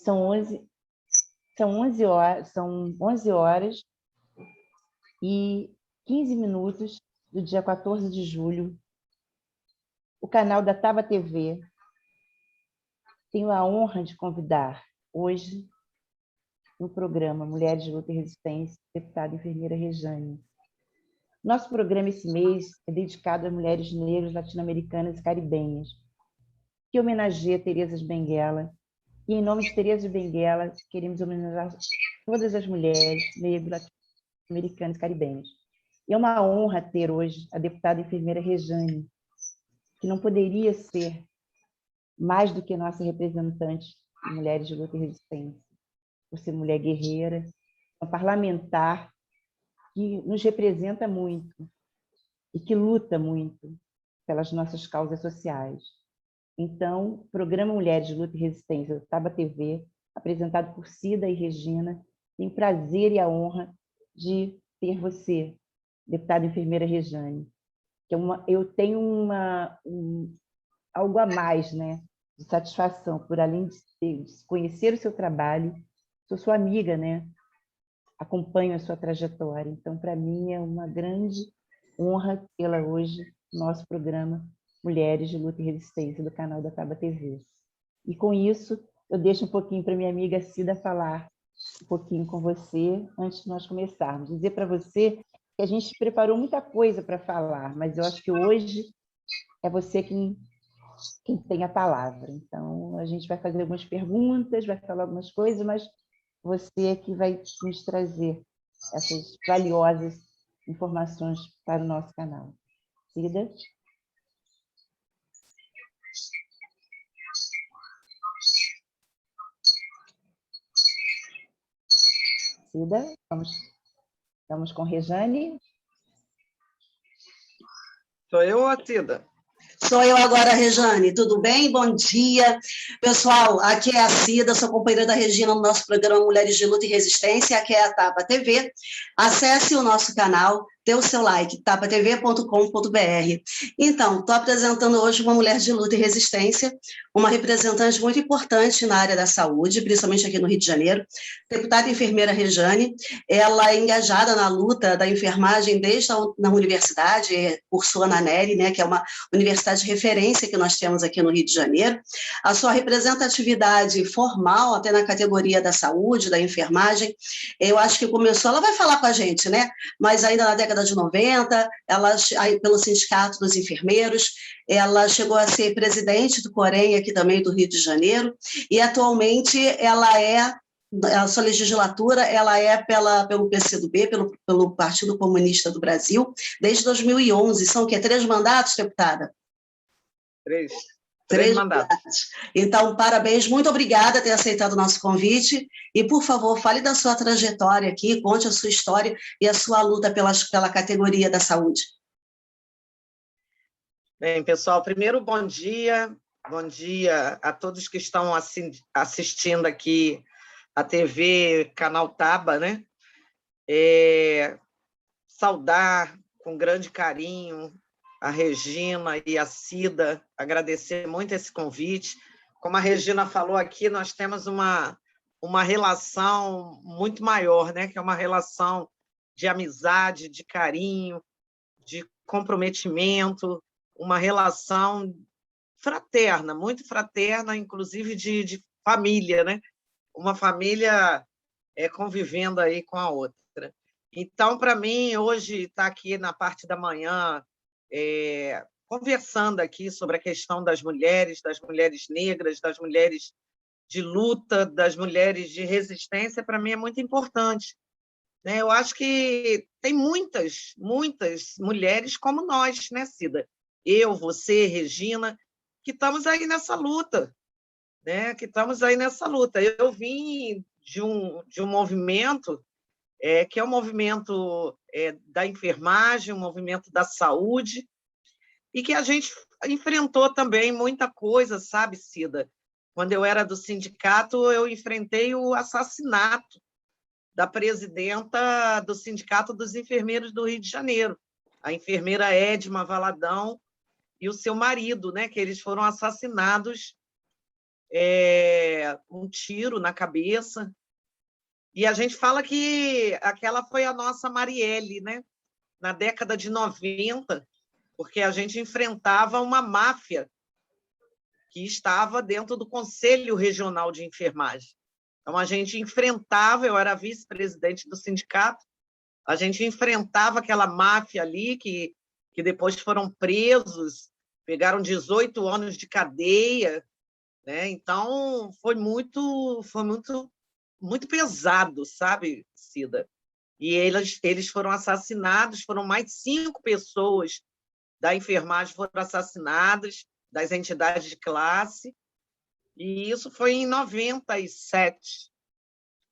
São 11 horas e 15 minutos do dia 14 de julho. O canal da Taba TV tenho a honra de convidar hoje no programa Mulheres de Luta e Resistência, a deputada enfermeira Rejane. Nosso programa esse mês é dedicado a mulheres negras, latino-americanas e caribenhas, que homenageia Teresa de Benguela. E, em nome de Teresa de Benguela, queremos homenagear todas as mulheres negras, latino-americanas e caribenhas. E é uma honra ter hoje a deputada enfermeira Rejane, que não poderia ser mais do que nossa representante de mulheres de luta e resistência, por ser mulher guerreira, uma parlamentar que nos representa muito e que luta muito pelas nossas causas sociais. Então, o programa Mulheres de Luta e Resistência da Taba TV, apresentado por Cida e Regina, tem o prazer e a honra de ter você, deputada enfermeira Rejane. Eu tenho algo a mais, né, de satisfação, por além de conhecer o seu trabalho, sou sua amiga, né? Acompanho a sua trajetória. Então, para mim, é uma grande honra tê-la hoje no nosso programa Mulheres de Luta e Resistência, do canal da Taba TV. E, com isso, eu deixo um pouquinho para minha amiga Cida falar um pouquinho com você, antes de nós começarmos. Dizer para você que a gente preparou muita coisa para falar, mas eu acho que hoje é você quem tem a palavra. Então, a gente vai fazer algumas perguntas, vai falar algumas coisas, mas você é que vai nos trazer essas valiosas informações para o nosso canal. Cida? Cida, estamos com Rejane. Sou eu ou a Cida? Sou eu agora, Rejane. Tudo bem? Bom dia. Pessoal, aqui é a Cida, sou companheira da Regina no nosso programa Mulheres de Luta e Resistência, aqui é a Taba TV. Acesse o nosso canal, dê o seu like, tabatv.com.br. Então, estou apresentando hoje uma mulher de luta e resistência, uma representante muito importante na área da saúde, principalmente aqui no Rio de Janeiro, deputada enfermeira Rejane. Ela é engajada na luta da enfermagem desde na universidade, cursou na ANERI, né, que é uma universidade de referência que nós temos aqui no Rio de Janeiro. A sua representatividade formal, até na categoria da saúde, da enfermagem, eu acho que começou, ela vai falar com a gente, né, mas ainda na década de 90, ela, pelo Sindicato dos Enfermeiros, ela chegou a ser presidente do Corém, aqui também do Rio de Janeiro, e atualmente a sua legislatura ela é pelo PCdoB, pelo Partido Comunista do Brasil, desde 2011. São o quê? 3 mandatos, deputada? Três mandatos. Então, parabéns, muito obrigada por ter aceitado o nosso convite. E, por favor, fale da sua trajetória aqui, conte a sua história e a sua luta pela categoria da saúde. Bem, pessoal, primeiro, bom dia a todos que estão assistindo aqui a TV Canal Taba, né? Saudar com grande carinho a Regina e a Cida, agradecer muito esse convite. Como a Regina falou aqui, nós temos uma relação muito maior, né? Que é uma relação de amizade, de carinho, de comprometimento, uma relação fraterna, muito fraterna, inclusive de família, né? Uma família convivendo aí com a outra. Então, para mim, hoje, estar aqui na parte da manhã, conversando aqui sobre a questão das mulheres negras, das mulheres de luta, das mulheres de resistência, para mim é muito importante. Né? Eu acho que tem muitas mulheres como nós, né, Cida? Eu, você, Regina, que estamos aí nessa luta, né? Eu vim de um movimento que é o movimento da enfermagem, um movimento da saúde, e que a gente enfrentou também muita coisa, sabe, Cida? Quando eu era do sindicato, eu enfrentei o assassinato da presidenta do Sindicato dos Enfermeiros do Rio de Janeiro, a enfermeira Edma Valadão e o seu marido, né, que eles foram assassinados um tiro na cabeça. E a gente fala que aquela foi a nossa Marielle, né? Na década de 90, porque a gente enfrentava uma máfia que estava dentro do Conselho Regional de Enfermagem. Então, a gente enfrentava, eu era vice-presidente do sindicato, a gente enfrentava aquela máfia ali, que depois foram presos, pegaram 18 anos de cadeia, né? Então, foi muito pesado, sabe, Cida? E eles foram assassinados, foram mais 5 pessoas da enfermagem foram assassinadas, das entidades de classe, e isso foi em 97.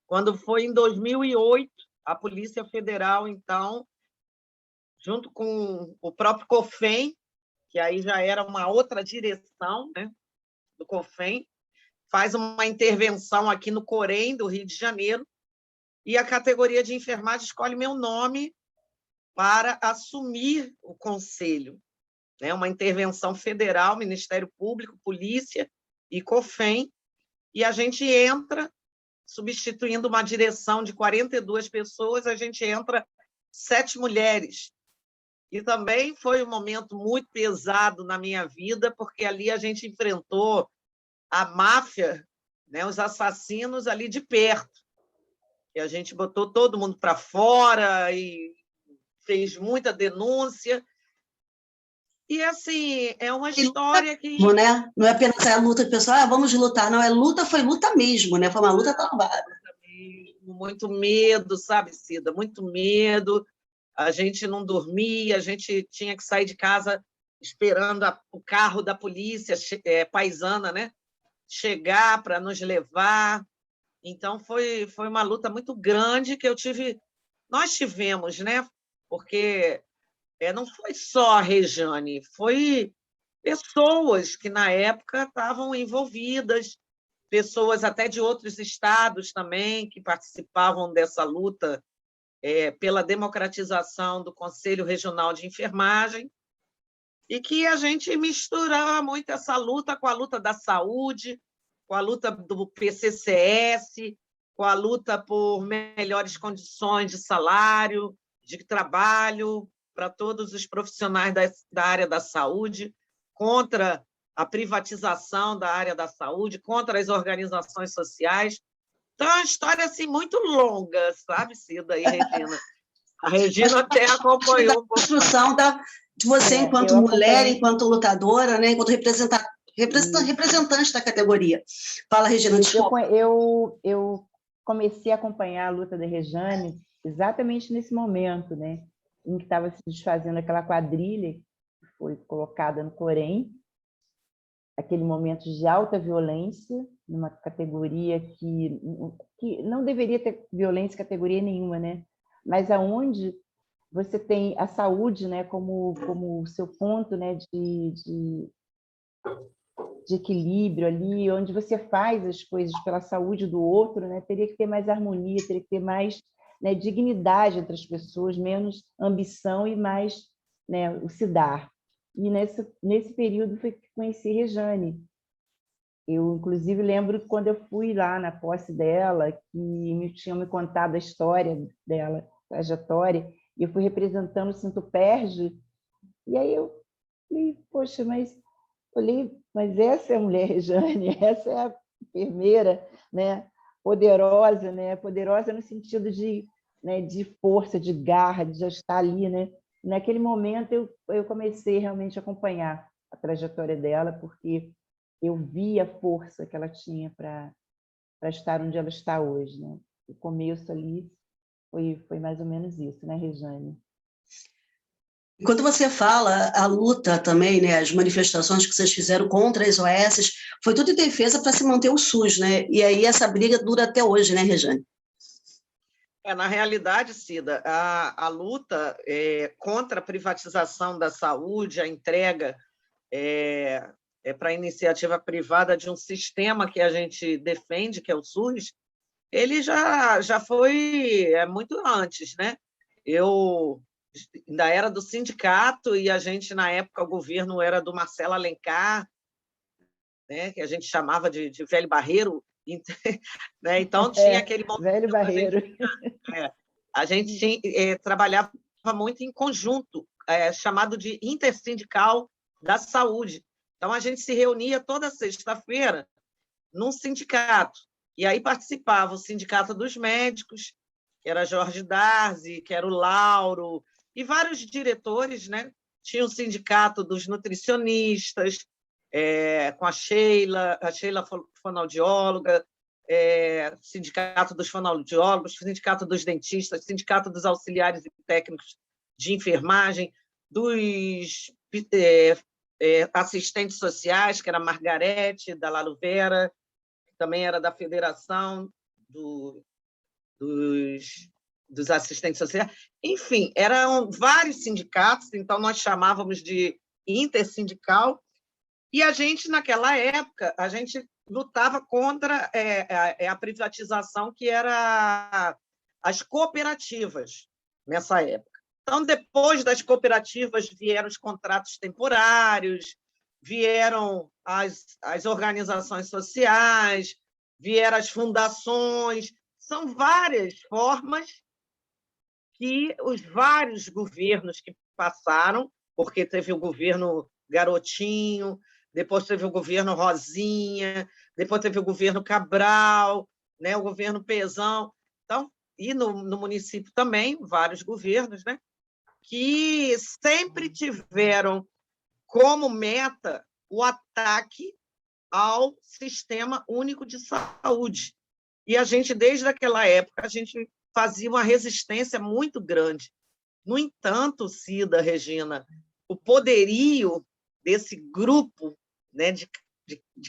Quando foi em 2008, a Polícia Federal, então, junto com o próprio COFEM, que aí já era uma outra direção, né, do COFEM, faz uma intervenção aqui no Corém, do Rio de Janeiro, e a categoria de enfermagem escolhe meu nome para assumir o conselho. Né? Uma intervenção federal, Ministério Público, Polícia e COFEM, e a gente entra, substituindo uma direção de 42 pessoas, a gente entra 7 mulheres. E também foi um momento muito pesado na minha vida, porque ali a gente enfrentou a máfia, né, os assassinos ali de perto. E a gente botou todo mundo para fora e fez muita denúncia. E, assim, é uma história que... Né? Não é apenas a luta que o pessoal, vamos lutar. Não, foi luta mesmo, né? Foi uma luta travada. Muito medo, sabe, Cida? Muito medo. A gente não dormia, a gente tinha que sair de casa esperando o carro da polícia paisana, né? Chegar para nos levar. Então, foi uma luta muito grande que nós tivemos, né? Porque não foi só a Rejane, foi pessoas que, na época, estavam envolvidas, pessoas até de outros estados também, que participavam dessa luta pela democratização do Conselho Regional de Enfermagem, e que a gente misturava muito essa luta com a luta da saúde, com a luta do PCCS, com a luta por melhores condições de salário, de trabalho para todos os profissionais da área da saúde, contra a privatização da área da saúde, contra as organizações sociais. Então, é uma história assim, muito longa, sabe, Cida e Regina? A Regina até acompanhou um pouco. A construção de você enquanto mulher, enquanto lutadora, né, enquanto representante da categoria. Fala, Regina, desculpa. Eu comecei a acompanhar a luta da Rejane exatamente nesse momento, né, em que estava se desfazendo aquela quadrilha que foi colocada no Corém, aquele momento de alta violência, numa categoria que não deveria ter violência em categoria nenhuma, né? Mas aonde você tem a saúde, né, como seu ponto, né, de equilíbrio ali, onde você faz as coisas pela saúde do outro, né, teria que ter mais harmonia, teria que ter mais, né, dignidade entre as pessoas, menos ambição e mais, né, o se dar. E nesse período foi que conheci Rejane. Eu, inclusive, lembro quando eu fui lá na posse dela, que tinham me contado a história dela, a trajetória, e eu fui representando o Sintoperge, e aí eu falei, poxa, mas essa é a mulher Rejane, essa é a enfermeira, né, poderosa, né, poderosa no sentido de, né, de força, de garra, de já estar ali, né. Naquele momento eu comecei realmente a acompanhar a trajetória dela, porque eu vi a força que ela tinha para estar onde ela está hoje, né. O começo ali foi mais ou menos isso, né, Rejane? Quando você fala a luta também, né, as manifestações que vocês fizeram contra as OS, foi tudo em defesa para se manter o SUS, né? E aí essa briga dura até hoje, né, Rejane? Na realidade, Cida, a luta contra a privatização da saúde, a entrega para a iniciativa privada de um sistema que a gente defende, que é o SUS, ele já foi muito antes, né? Eu ainda era do sindicato e a gente, na época, o governo era do Marcelo Alencar, né, que a gente chamava de velho barreiro, Né? Então, tinha aquele velho barreiro. A gente trabalhava muito em conjunto, chamado de intersindical da saúde. Então, a gente se reunia toda sexta-feira num sindicato, e aí participava o Sindicato dos Médicos, que era Jorge Darzi, que era o Lauro, e vários diretores, né? Tinha o Sindicato dos Nutricionistas, com a Sheila fonoaudióloga, Sindicato dos Fonoaudiólogos, Sindicato dos Dentistas, Sindicato dos Auxiliares e Técnicos de Enfermagem, dos assistentes sociais, que era a Margarete, da Laluvera, que também era da Federação dos Assistentes Sociais. Enfim, eram vários sindicatos, então nós chamávamos de intersindical, e a gente, naquela época, a gente lutava contra a privatização, que era as cooperativas, nessa época. Então, depois das cooperativas, vieram os contratos temporários, vieram as organizações sociais, vieram as fundações. São várias formas que os vários governos que passaram, porque teve o governo Garotinho, depois teve o governo Rosinha, depois teve o governo Cabral, né, o governo Pezão. Então, e no município também, vários governos, né, que sempre tiveram como meta o ataque ao Sistema Único de Saúde. E a gente, desde aquela época, a gente fazia uma resistência muito grande. No entanto, Cida, Regina, o poderio desse grupo, né, de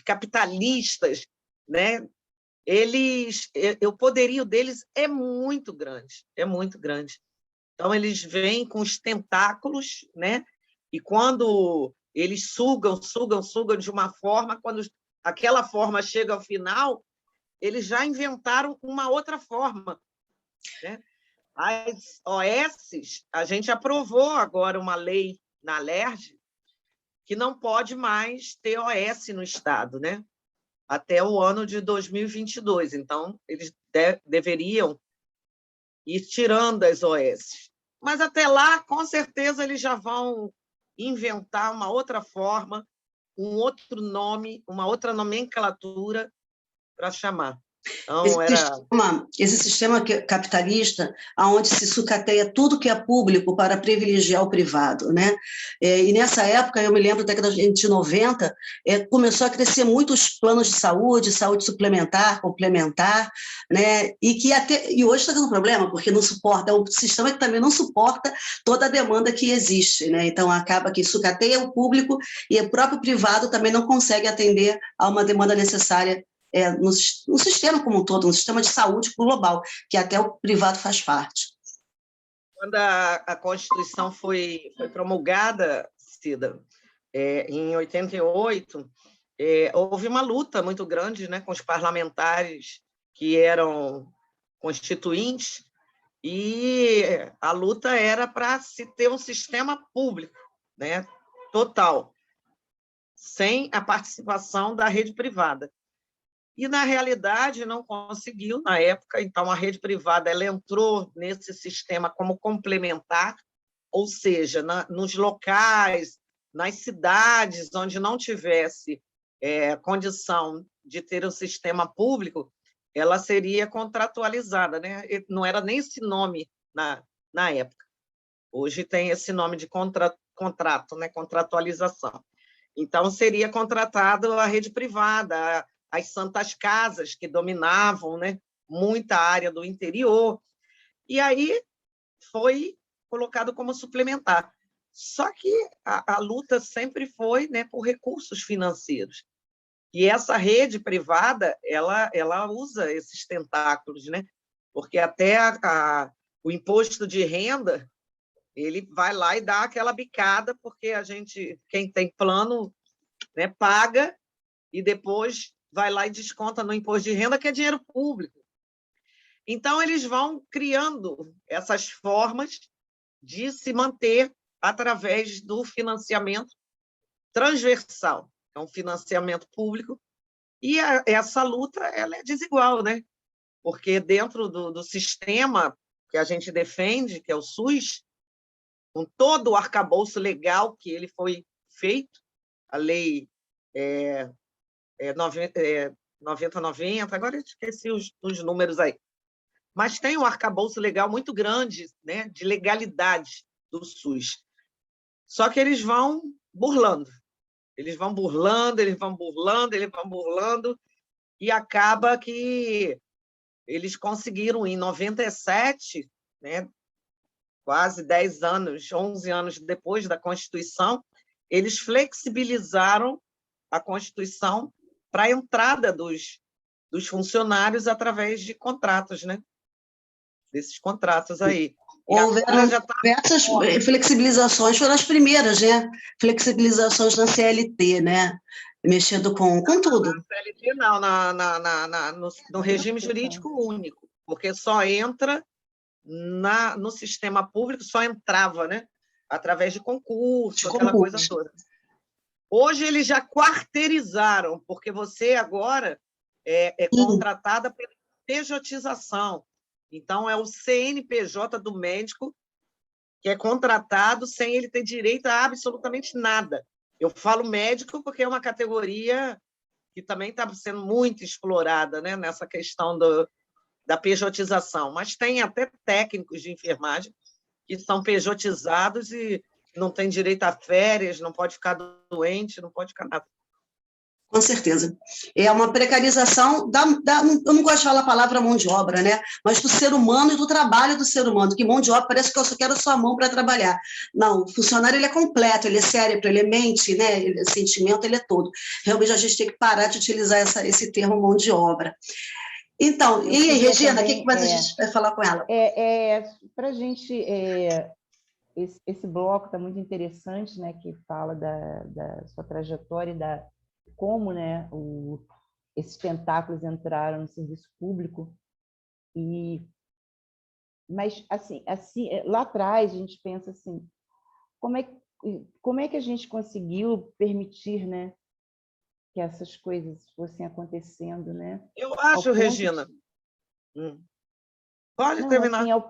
capitalistas, né, o poderio deles é muito grande, é muito grande. Então, eles vêm com os tentáculos, né, e quando eles sugam de uma forma, quando aquela forma chega ao final, eles já inventaram uma outra forma, né? As OS, a gente aprovou agora uma lei na LERJ que não pode mais ter OS no Estado, né? Até o ano de 2022. Então, eles deveriam ir tirando as OS. Mas, até lá, com certeza, eles já vão inventar uma outra forma, um outro nome, uma outra nomenclatura para chamar. Então, esse sistema capitalista, onde se sucateia tudo que é público para privilegiar o privado, né? E nessa época, eu me lembro, da década de 90, começou a crescer muito os planos de saúde suplementar, complementar, né? E hoje está tendo um problema, porque não suporta, é um sistema que também não suporta toda a demanda que existe, né? Então, acaba que sucateia o público e o próprio privado também não consegue atender a uma demanda necessária no sistema como um todo, no sistema de saúde global, que até o privado faz parte. Quando a Constituição foi promulgada, Cida, em 88, houve uma luta muito grande, né, com os parlamentares que eram constituintes, e a luta era para se ter um sistema público, né, total, sem a participação da rede privada. E, na realidade, não conseguiu na época. Então, a rede privada ela entrou nesse sistema como complementar, ou seja, nos locais, nas cidades onde não tivesse condição de ter um sistema público, ela seria contratualizada, né? Não era nem esse nome na época. Hoje tem esse nome de contrato, né? Contratualização. Então, seria contratado a rede privada, as santas casas, que dominavam, né, muita área do interior, e aí foi colocado como suplementar. Só que a luta sempre foi, né, por recursos financeiros. E essa rede privada, ela usa esses tentáculos, né, porque até o imposto de renda, ele vai lá e dá aquela bicada, porque quem tem plano, né, paga, e depois vai lá e desconta no imposto de renda, que é dinheiro público. Então, eles vão criando essas formas de se manter através do financiamento transversal. É um financiamento público E essa luta ela é desigual, né? Porque dentro do sistema que a gente defende, que é o SUS, com todo o arcabouço legal que ele foi feito, a lei 9090, agora eu esqueci os números aí, mas tem um arcabouço legal muito grande, né, de legalidade do SUS. Só que eles vão burlando, eles vão burlando, eles vão burlando, eles vão burlando, e acaba que eles conseguiram, em 97, né, quase 10 anos, 11 anos depois da Constituição, eles flexibilizaram a Constituição para a entrada dos funcionários através de contratos, né? Desses contratos aí. Houveram diversas flexibilizações, foram as primeiras, né? Flexibilizações na CLT, né? Mexendo com tudo. Na CLT, não, no regime jurídico único, porque só entra no sistema público, só entrava, né? Através de concurso, aquela coisa toda. Hoje eles já quarteirizaram, porque você agora é contratada pela pejotização. Então, é o CNPJ do médico que é contratado sem ele ter direito a absolutamente nada. Eu falo médico porque é uma categoria que também está sendo muito explorada, né, nessa questão da pejotização. Mas tem até técnicos de enfermagem que são pejotizados e não tem direito a férias, não pode ficar doente, não pode ficar nada. Com certeza. É uma precarização eu não gosto de falar a palavra mão de obra, né? Mas do ser humano e do trabalho do ser humano, que mão de obra parece que eu só quero sua mão para trabalhar. Não, o funcionário ele é completo, ele é cérebro, ele é mente, né? Ele é sentimento, ele é todo. Realmente a gente tem que parar de utilizar esse termo mão de obra. Então, e aí, Regina, o que mais a gente vai falar com ela? Para a gente, esse bloco está muito interessante, né? Que fala da sua trajetória e como, né, esses tentáculos entraram no serviço público. Mas assim, lá atrás a gente pensa assim, como é que a gente conseguiu permitir, né, que essas coisas fossem acontecendo, né? Eu acho, Regina. Pode terminar. Assim, ao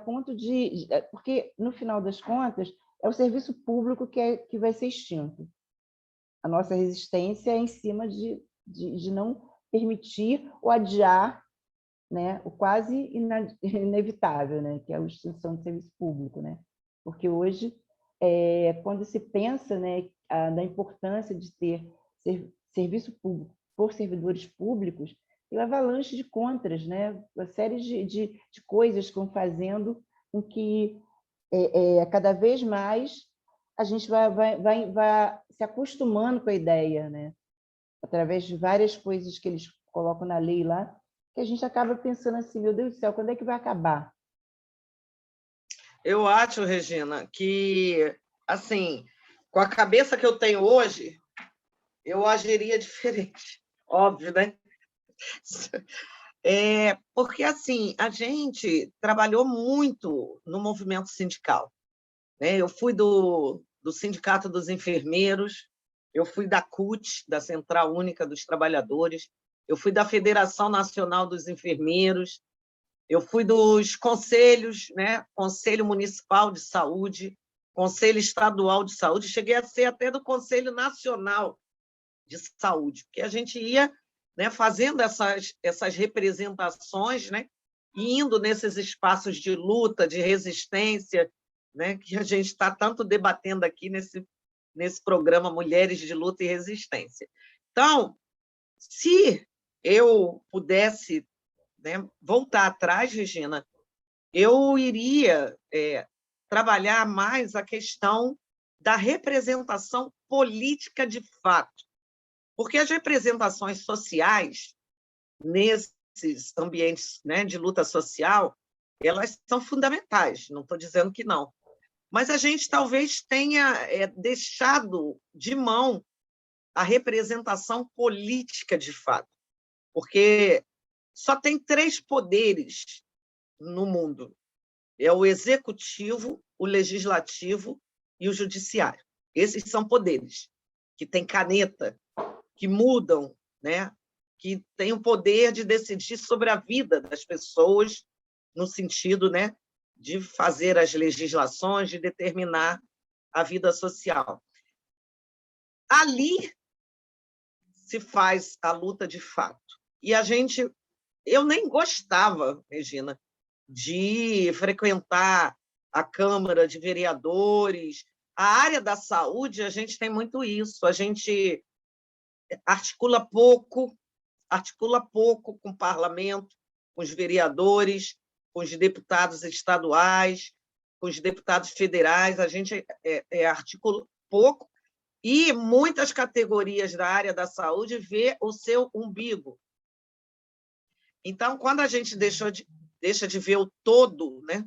ponto de, porque no final das contas é o serviço público que vai ser extinto. A nossa resistência é em cima de não permitir ou adiar, né, o quase inevitável, né, que é a extinção do serviço público, né? Porque hoje, quando se pensa, né, na importância de ter serviço público por servidores públicos, tem uma avalanche de contras, né? Uma série de coisas que vão fazendo com que cada vez mais a gente vai se acostumando com a ideia, né? Através de várias coisas que eles colocam na lei lá, que a gente acaba pensando assim, meu Deus do céu, quando é que vai acabar? Eu acho, Regina, que, assim, com a cabeça que eu tenho hoje, eu agiria diferente, óbvio, né? Porque, assim, a gente trabalhou muito no movimento sindical, né? Eu fui do Sindicato dos Enfermeiros, eu fui da CUT, da Central Única dos Trabalhadores, eu fui da Federação Nacional dos Enfermeiros, eu fui dos conselhos, né? Conselho Municipal de Saúde, Conselho Estadual de Saúde, cheguei a ser até do Conselho Nacional de Saúde, porque a gente ia, né, fazendo essas representações, né, e indo nesses espaços de luta, de resistência, né, que a gente está tanto debatendo aqui nesse programa Mulheres de Luta e Resistência. Então, se eu pudesse, né, voltar atrás, Regina, eu iria trabalhar mais a questão da representação política de fato, porque as representações sociais nesses ambientes, né, de luta social, elas são fundamentais, não estou dizendo que não, mas a gente talvez tenha deixado de mão a representação política de fato, porque só tem 3 poderes no mundo: é o executivo, o legislativo e o judiciário. Esses são poderes que têm caneta, que mudam, né, que tem o poder de decidir sobre a vida das pessoas, no sentido, né, de fazer as legislações, de determinar a vida social. Ali se faz a luta de fato. E eu nem gostava, Regina, de frequentar a Câmara de Vereadores. A área da saúde, a gente tem muito isso, a gente articula pouco com o parlamento, com os vereadores, com os deputados estaduais, com os deputados federais, a gente articula pouco, e muitas categorias da área da saúde vê o seu umbigo. Então, quando a gente deixa de ver o todo, né,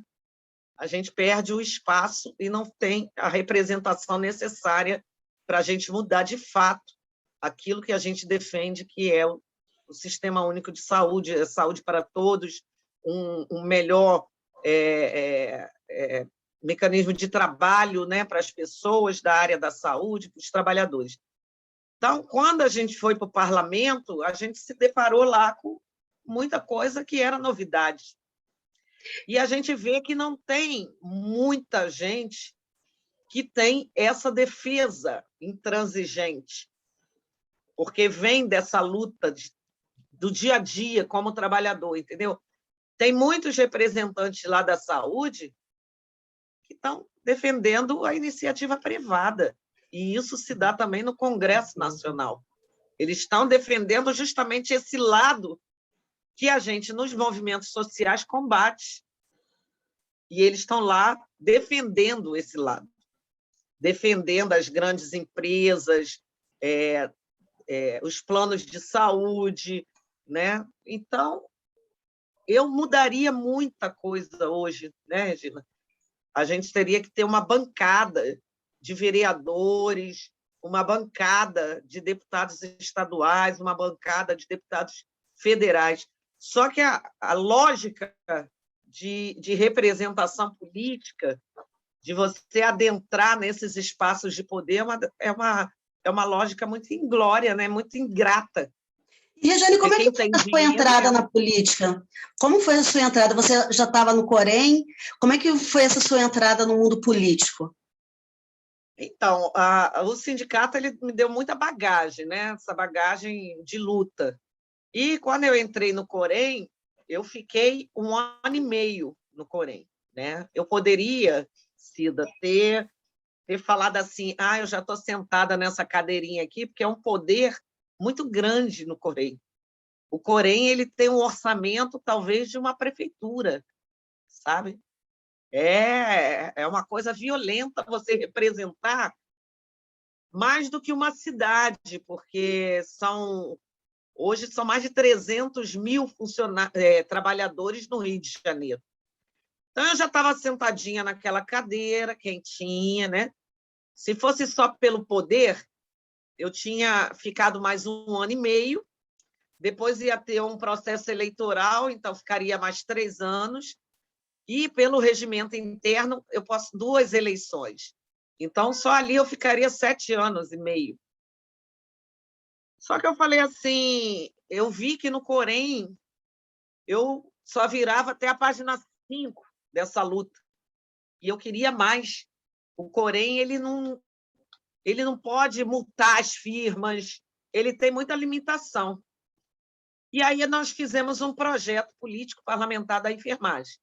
a gente perde o espaço e não tem a representação necessária para a gente mudar de fato aquilo que a gente defende, que é o Sistema Único de Saúde, saúde para todos, um melhor mecanismo de trabalho, né, para as pessoas da área da saúde, para os trabalhadores. Então, quando a gente foi para o parlamento, a gente se deparou lá com muita coisa que era novidade. E a gente vê que não tem muita gente que tem essa defesa intransigente, porque vem dessa luta do dia a dia como trabalhador, entendeu? Tem muitos representantes lá da saúde que estão defendendo a iniciativa privada, e isso se dá também no Congresso Nacional. Eles estão defendendo justamente esse lado que a gente, nos movimentos sociais, combate. E eles estão lá defendendo esse lado, defendendo as grandes empresas, os planos de saúde, né? Então, eu mudaria muita coisa hoje, né, Regina? A gente teria que ter uma bancada de vereadores, uma bancada de deputados estaduais, uma bancada de deputados federais. Só que a lógica de representação política, de você adentrar nesses espaços de poder, é uma lógica muito inglória, né? Muito ingrata. E, Regiane, como é que foi a sua entrada na política? Como foi a sua entrada? Você já estava no Corém? Como é que foi essa sua entrada no mundo político? Então, o sindicato ele me deu muita bagagem, né? Essa bagagem de luta. E, quando eu entrei no Corém, eu fiquei 1 ano e meio no Corém, né? Eu poderia, Cida, ter falado assim, eu já estou sentada nessa cadeirinha aqui, porque é um poder muito grande no Corém. O Corém ele tem um orçamento, talvez, de uma prefeitura, sabe? É uma coisa violenta você representar mais do que uma cidade, porque hoje são mais de 300 mil trabalhadores no Rio de Janeiro. Então, eu já estava sentadinha naquela cadeira, quentinha, né? Se fosse só pelo poder, eu tinha ficado mais 1 ano e meio, depois ia ter um processo eleitoral, então ficaria mais 3 anos, e pelo regimento interno eu posso 2 eleições. Então, só ali eu ficaria 7 anos e meio. Só que eu falei assim, eu vi que no Corém eu só virava até a página 5 dessa luta, e eu queria mais. O Corém ele não pode multar as firmas, ele tem muita limitação. E aí nós fizemos um projeto político parlamentar da enfermagem.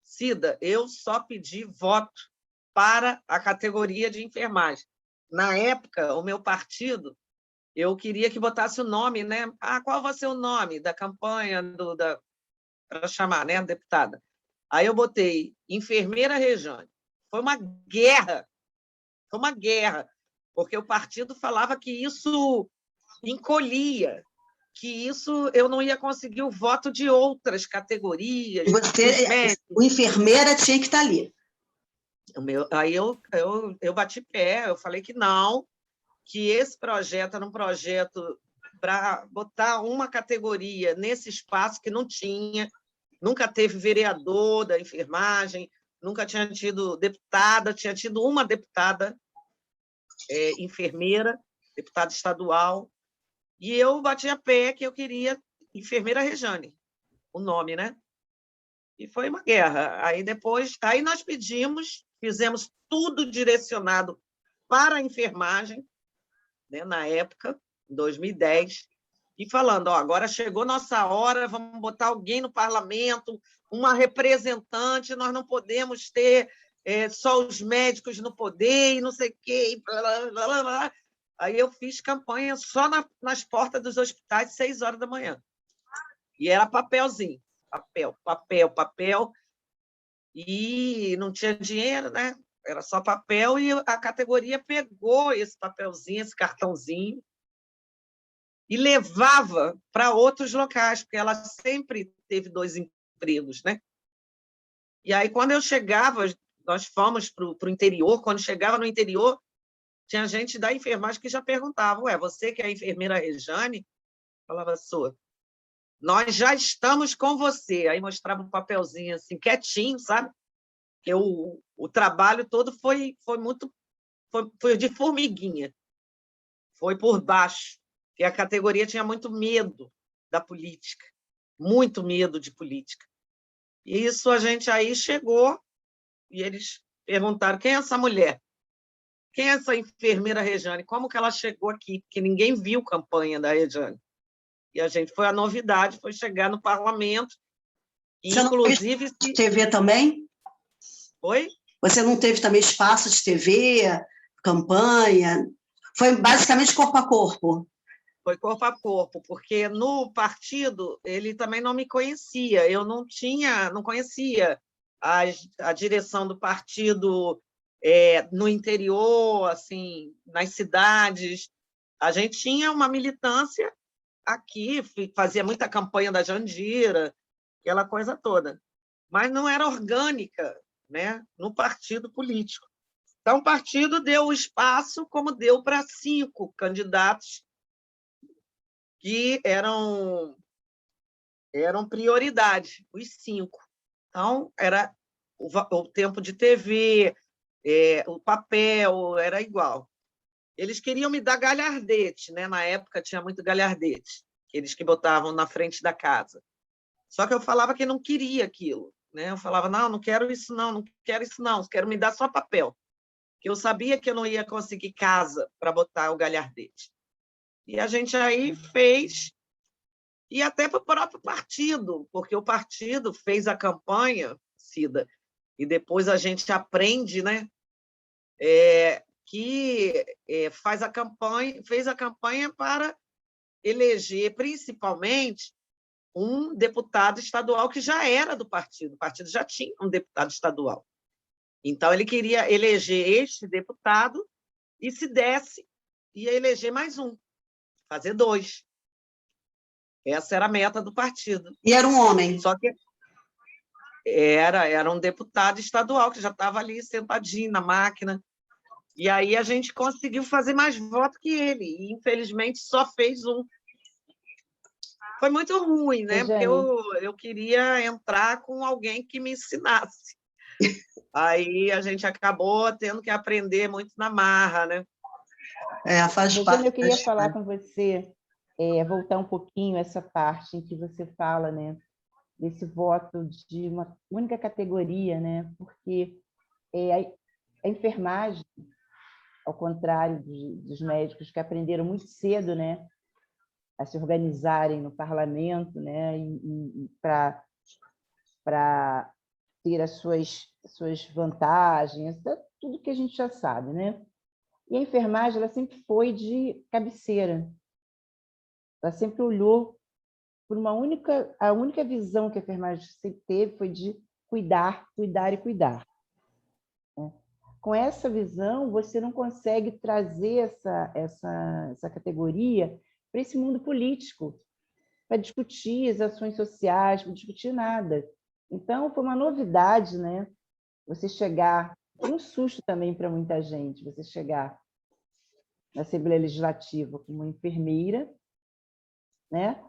Cida, eu só pedi voto para a categoria de enfermagem. Na época, o meu partido, eu queria que botasse o nome, né? Qual vai ser o nome da campanha para chamar, né, a deputada? Aí eu botei enfermeira Rejane. Foi uma guerra, porque o partido falava que isso encolhia, que isso eu não ia conseguir o voto de outras categorias. O enfermeira tinha que estar ali. Aí eu bati pé, eu falei que não, que esse projeto era um projeto para botar uma categoria nesse espaço que não tinha, nunca teve vereador da enfermagem, nunca tinha tido deputada, tinha tido uma deputada enfermeira, deputada estadual, E eu bati a pé que eu queria enfermeira Rejane, o nome, né? E foi uma guerra. Aí depois, aí nós pedimos, fizemos tudo direcionado para a enfermagem, né, na época, em 2010, e falando, ó, agora chegou nossa hora, vamos botar alguém no parlamento, uma representante, nós não podemos ter só os médicos no poder e não sei o quê. E blá, blá, blá, blá. Aí eu fiz campanha só nas portas dos hospitais, 6 horas da manhã. E era papelzinho, papel, papel, papel, e não tinha dinheiro, né? Era só papel, e a categoria pegou esse papelzinho, esse cartãozinho, e levava para outros locais, porque ela sempre teve 2 empregos, né? E aí, quando eu chegava, nós fomos para o interior, quando chegava no interior, tinha gente da enfermagem que já perguntava, ué, você que é a enfermeira Rejane? Falava, sou. Nós já estamos com você. Aí mostrava um papelzinho assim, quietinho, sabe? Porque o trabalho todo foi de formiguinha, foi por baixo, porque a categoria tinha muito medo da política, muito medo de política. E isso a gente aí chegou, e eles perguntaram, quem é essa mulher? Quem é essa enfermeira Rejane? Como que ela chegou aqui? Porque ninguém viu campanha da Rejane. E a gente foi a novidade, foi chegar no parlamento, e, Você não fez inclusive... TV também? Oi? Você não teve também espaço de TV, campanha? Foi basicamente corpo a corpo? Foi corpo a corpo, porque no partido ele também não me conhecia, eu não conhecia a direção do partido no interior, assim, nas cidades. A gente tinha uma militância aqui, fazia muita campanha da Jandira, aquela coisa toda, mas não era orgânica, né, no partido político. Então, o partido deu o espaço, como deu para 5 candidatos que eram prioridade, os 5. Então, era o tempo de TV, o papel, era igual. Eles queriam me dar galhardete, né? Na época tinha muito galhardete, eles que botavam na frente da casa. Só que eu falava que não queria aquilo, né? Eu falava, não quero isso não, não quero isso não, quero me dar só papel. Que eu sabia que eu não ia conseguir casa para botar o galhardete. E a gente aí fez, e até para o próprio partido, porque o partido fez a campanha, Cida, e depois a gente aprende, né, que fez a campanha para eleger, principalmente, um deputado estadual que já era do partido. O partido já tinha um deputado estadual. Então, ele queria eleger este deputado e, se desse, ia eleger mais um, fazer 2. Essa era a meta do partido. E era um homem? Só que era um deputado estadual que já estava ali sentadinho na máquina. E aí a gente conseguiu fazer mais voto que ele. E, infelizmente, só fez um. Foi muito ruim, né? Porque eu queria entrar com alguém que me ensinasse. Aí a gente acabou tendo que aprender muito na marra, né? Faz parte. Eu queria falar com você, voltar um pouquinho essa parte em que você fala, né, desse voto de uma única categoria, né? Porque a enfermagem, ao contrário dos médicos que aprenderam muito cedo, né, a se organizarem no parlamento, né, para ter as suas vantagens, tudo que a gente já sabe, né? E a enfermagem, ela sempre foi de cabeceira. Ela sempre olhou por a única visão que a enfermagem sempre teve foi de cuidar, cuidar e cuidar. Com essa visão, você não consegue trazer essa categoria para esse mundo político, para discutir as ações sociais, para discutir nada. Então, foi uma novidade, né? Você chegar, foi um susto também para muita gente, você chegar na Assembleia Legislativa como uma enfermeira, né?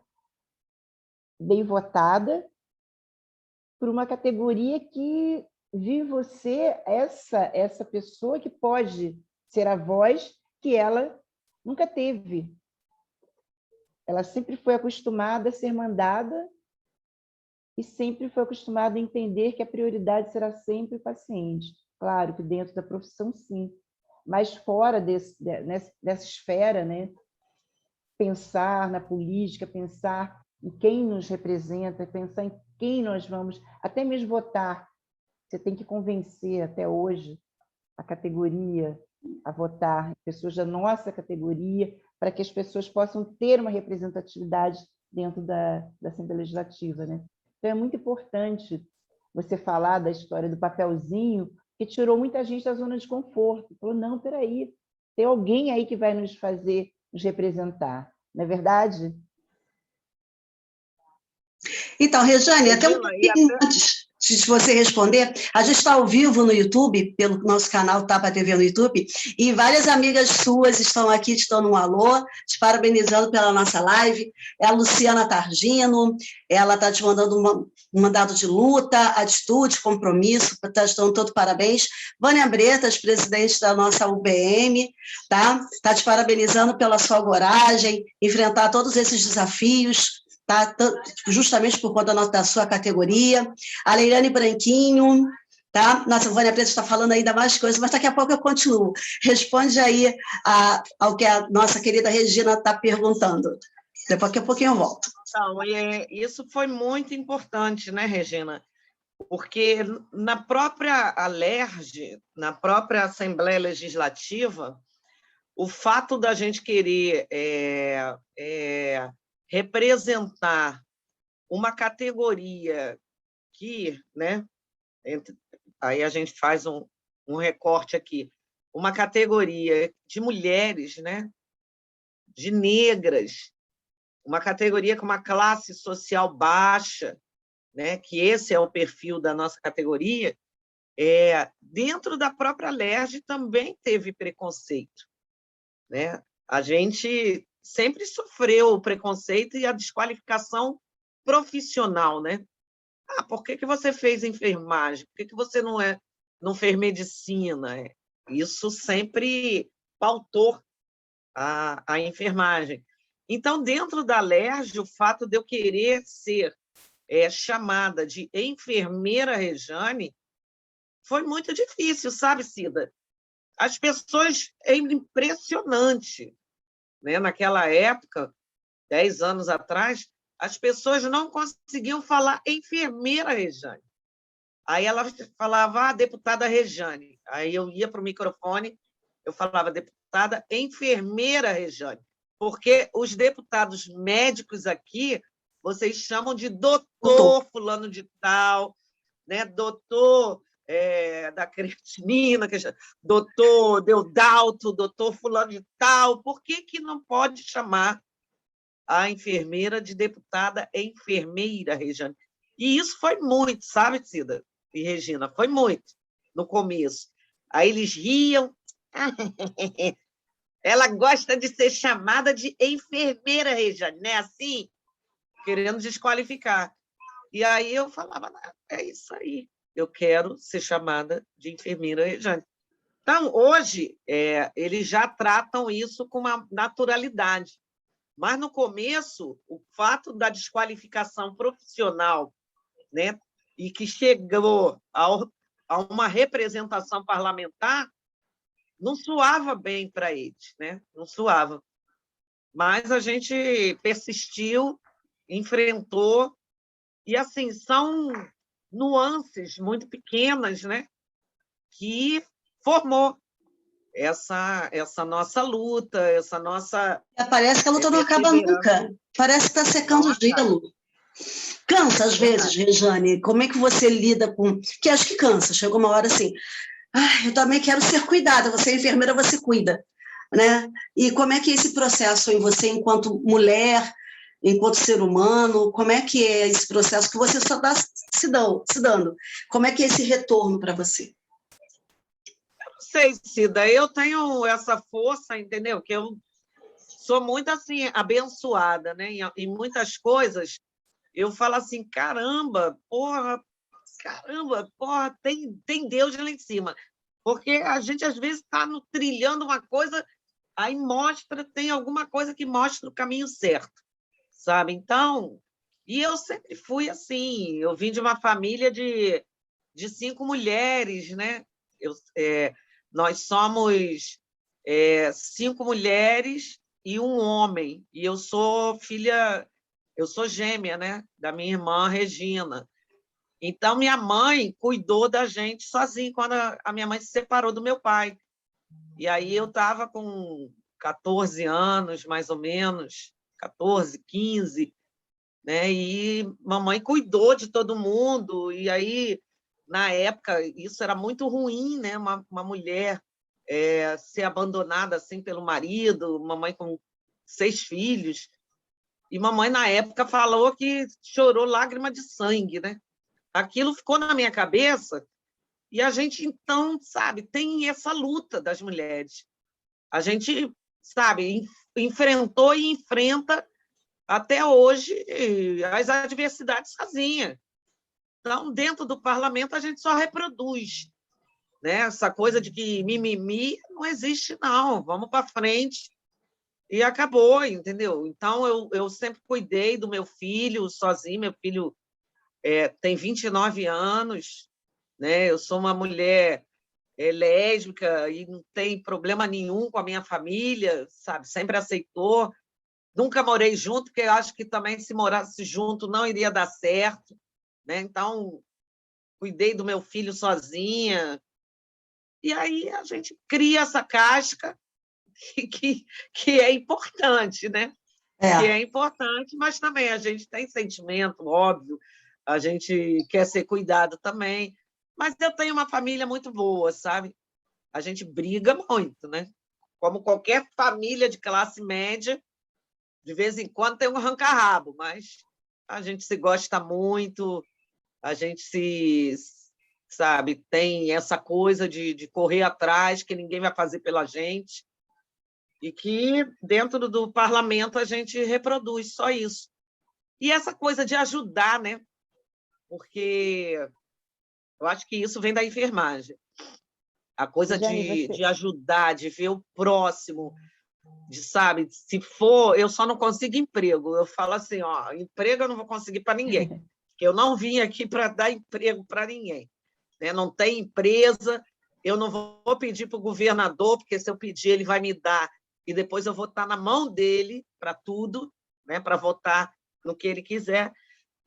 Bem votada, por uma categoria que viu você essa pessoa que pode ser a voz que ela nunca teve. ela sempre foi acostumada a ser mandada e sempre foi acostumada a entender que a prioridade será sempre o paciente. Claro que dentro da profissão, sim, mas fora dessa esfera, né? Pensar na política, pensar em quem nos representa, pensar em quem nós vamos, até mesmo votar. Você tem que convencer até hoje a categoria a votar, pessoas da nossa categoria, para que as pessoas possam ter uma representatividade dentro da Assembleia Legislativa, né? Então, é muito importante você falar da história do papelzinho, que tirou muita gente da zona de conforto. Falou, não, peraí, tem alguém aí que vai nos fazer nos representar, não é verdade? Então, Rejane, até um pouquinho antes de você responder, a gente está ao vivo no YouTube, pelo nosso canal Tapa TV no YouTube, e várias amigas suas estão aqui te dando um alô, te parabenizando pela nossa live. É a Luciana Targino, ela está te mandando um mandado de luta, atitude, compromisso, está te dando todo parabéns. Vânia Bretas, presidente da nossa UBM, tá te parabenizando pela sua coragem, enfrentar todos esses desafios, tá? Justamente por conta da sua categoria. A Leilane Branquinho, tá? Nossa, a Vânia Preta está falando ainda mais coisas, mas daqui a pouco eu continuo. Responde aí ao que a nossa querida Regina está perguntando. Daqui a pouquinho eu volto. Então, isso foi muito importante, né, Regina? Porque na própria Alerj, na própria Assembleia Legislativa, o fato da gente querer representar uma categoria que, né, aí a gente faz um recorte aqui, uma categoria de mulheres, né, de negras, uma categoria com uma classe social baixa, né, que esse é o perfil da nossa categoria, dentro da própria Alerj também teve preconceito, né? A gente sempre sofreu o preconceito e a desqualificação profissional, né? Por que você fez enfermagem? Por que você não fez medicina? Isso sempre pautou a enfermagem. Então, dentro da Alerj, o fato de eu querer ser chamada de enfermeira Rejane foi muito difícil, sabe, Cida? As pessoas, é impressionante, né? Naquela época, 10 anos atrás, as pessoas não conseguiam falar enfermeira Rejane. Aí ela falava, deputada Rejane. Aí eu ia para o microfone, eu falava, deputada enfermeira Rejane, porque os deputados médicos aqui, vocês chamam de doutor fulano de tal, né? Doutor da creatinina, doutor Deodalto, doutor fulano de tal. Por que não pode chamar a enfermeira de deputada enfermeira, Rejane? E isso foi muito, sabe, Cida e Regina? Foi muito no começo. Aí eles riam. Ela gosta de ser chamada de enfermeira, Rejane, né? Assim, querendo desqualificar. E aí eu falava, é isso aí, eu quero ser chamada de enfermeira Rejane. Então, hoje, eles já tratam isso com uma naturalidade. Mas, no começo, o fato da desqualificação profissional, né, e que chegou a uma representação parlamentar, não soava bem para eles, né? Não soava. Mas a gente persistiu, enfrentou, e, assim, são nuances muito pequenas, né, que formou essa nossa luta, essa nossa... Parece que a luta não acaba nunca. Parece que está secando o gelo. Cansa, às vezes, Rejane. Como é que você lida com... Que acho que cansa. Chegou uma hora assim, eu também quero ser cuidada. Você é enfermeira, você cuida, né? E como é que é esse processo em você, enquanto mulher, enquanto ser humano? Como é que é esse processo que você só está se dando? Como é que é esse retorno para você? Não sei, Cida, eu tenho essa força, entendeu? Que eu sou muito, assim, abençoada, né? Em muitas coisas, eu falo assim, caramba, porra, tem Deus lá em cima. Porque a gente, às vezes, está trilhando uma coisa, aí tem alguma coisa que mostra o caminho certo. sabe? Então, e eu sempre fui assim, eu vim de uma família de 5 mulheres, né? Nós somos 5 mulheres e um homem, e eu sou gêmea, né? Da minha irmã Regina. Então, minha mãe cuidou da gente sozinha quando a minha mãe se separou do meu pai. E aí eu estava com 14 anos, mais ou menos, 14, 15, né? E mamãe cuidou de todo mundo. E aí, na época, isso era muito ruim, né? Uma mulher ser abandonada assim pelo marido, mamãe com 6 filhos. E mamãe, na época, falou que chorou lágrima de sangue, né? Aquilo ficou na minha cabeça e a gente, então, sabe, tem essa luta das mulheres. A gente, sabe, enfrentou e enfrenta até hoje as adversidades sozinha. Então, dentro do parlamento, a gente só reproduz, né? Essa coisa de que mimimi não existe, não. Vamos para frente e acabou, entendeu? Então, eu sempre cuidei do meu filho sozinho. Meu filho tem 29 anos, né? Eu sou uma mulher lésbica e não tem problema nenhum com a minha família, sabe? Sempre aceitou. Nunca morei junto, porque eu acho que também se morasse junto não iria dar certo, né? Então, cuidei do meu filho sozinha. E aí a gente cria essa casca que é importante, né? Que é importante, mas também a gente tem sentimento, óbvio, a gente quer ser cuidado também. Mas eu tenho uma família muito boa, sabe? A gente briga muito, né? Como qualquer família de classe média, de vez em quando tem um arranca-rabo, mas a gente se gosta muito, a gente sabe, tem essa coisa de correr atrás, que ninguém vai fazer pela gente, e que dentro do parlamento a gente reproduz só isso. E essa coisa de ajudar, né? Porque eu acho que isso vem da enfermagem. A coisa de ajudar, de ver o próximo, sabe, se for, eu só não consigo emprego. Eu falo assim, ó, emprego eu não vou conseguir para ninguém, porque eu não vim aqui para dar emprego para ninguém, né? Não tem empresa, eu não vou pedir para o governador, porque se eu pedir ele vai me dar e depois eu vou estar na mão dele para tudo, né? Para votar no que ele quiser.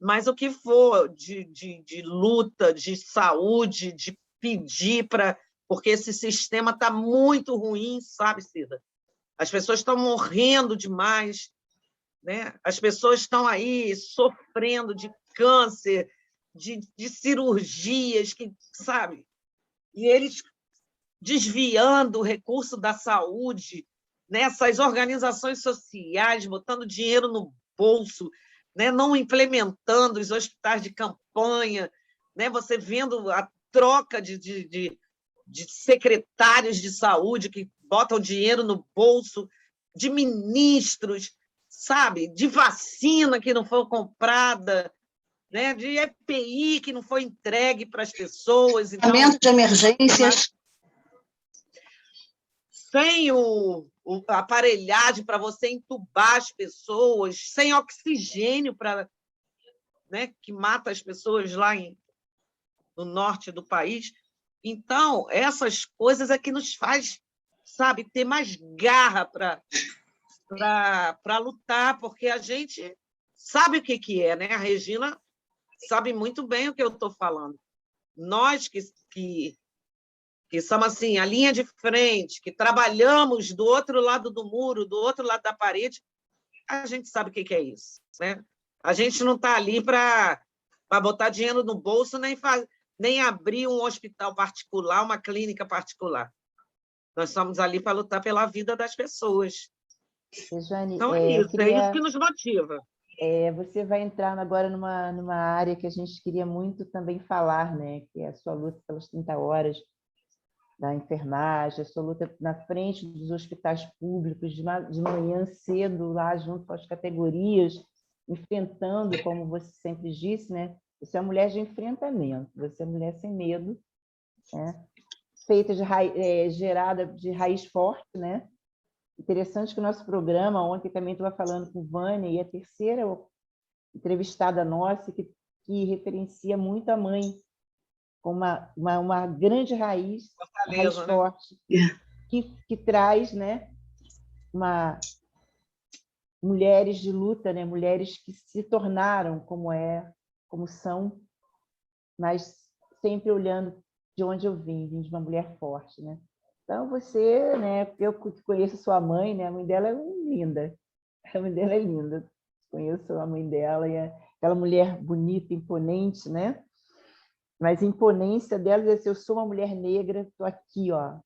Mas o que for de luta, de saúde, de pedir para... Porque esse sistema está muito ruim, sabe, Cida? As pessoas estão morrendo demais, né? As pessoas estão aí sofrendo de câncer, de cirurgias, que, sabe? E eles desviando o recurso da saúde, né? Essas organizações sociais botando dinheiro no bolso, né? Não implementando os hospitais de campanha, né? Você vendo a troca de secretários de saúde que botam dinheiro no bolso, de ministros, sabe? De vacina que não foi comprada, né? De EPI que não foi entregue para as pessoas. Então, de emergências. Sem a aparelhagem para você entubar as pessoas, sem oxigênio né, que mata as pessoas lá no norte do país. Então, essas coisas é que nos faz, sabe, ter mais garra para lutar, porque a gente sabe o que é, né? A Regina sabe muito bem o que eu estou falando. Nós que somos assim, a linha de frente, que trabalhamos do outro lado do muro, do outro lado da parede, a gente sabe o que é isso, né? A gente não está ali para botar dinheiro no bolso, nem abrir um hospital particular, uma clínica particular. Nós estamos ali para lutar pela vida das pessoas. Rejane, Então, é isso que nos motiva. Você vai entrar agora numa área que a gente queria muito também falar, né? Que é a sua luta pelas 30 horas da enfermagem, a sua luta na frente dos hospitais públicos, de manhã cedo, lá junto com as categorias, enfrentando, como você sempre disse, né? Você é uma mulher de enfrentamento, você é mulher sem medo, né? Feita gerada de raiz forte, né? Interessante que o nosso programa, ontem também estava falando com Vânia, e a terceira entrevistada nossa, que referencia muito a mãe, com uma grande raiz, raiz Fortaleza, né? forte, que traz, né, mulheres de luta, né, mulheres que se tornaram como são, mas sempre olhando de onde eu vim de uma mulher forte, né? Então, você, né, eu que conheço sua mãe, né, a mãe dela é linda, a mãe dela é linda, conheço a mãe dela, e é aquela mulher bonita, imponente, né? Mas a imponência dela é assim, eu sou uma mulher negra, estou aqui, ó.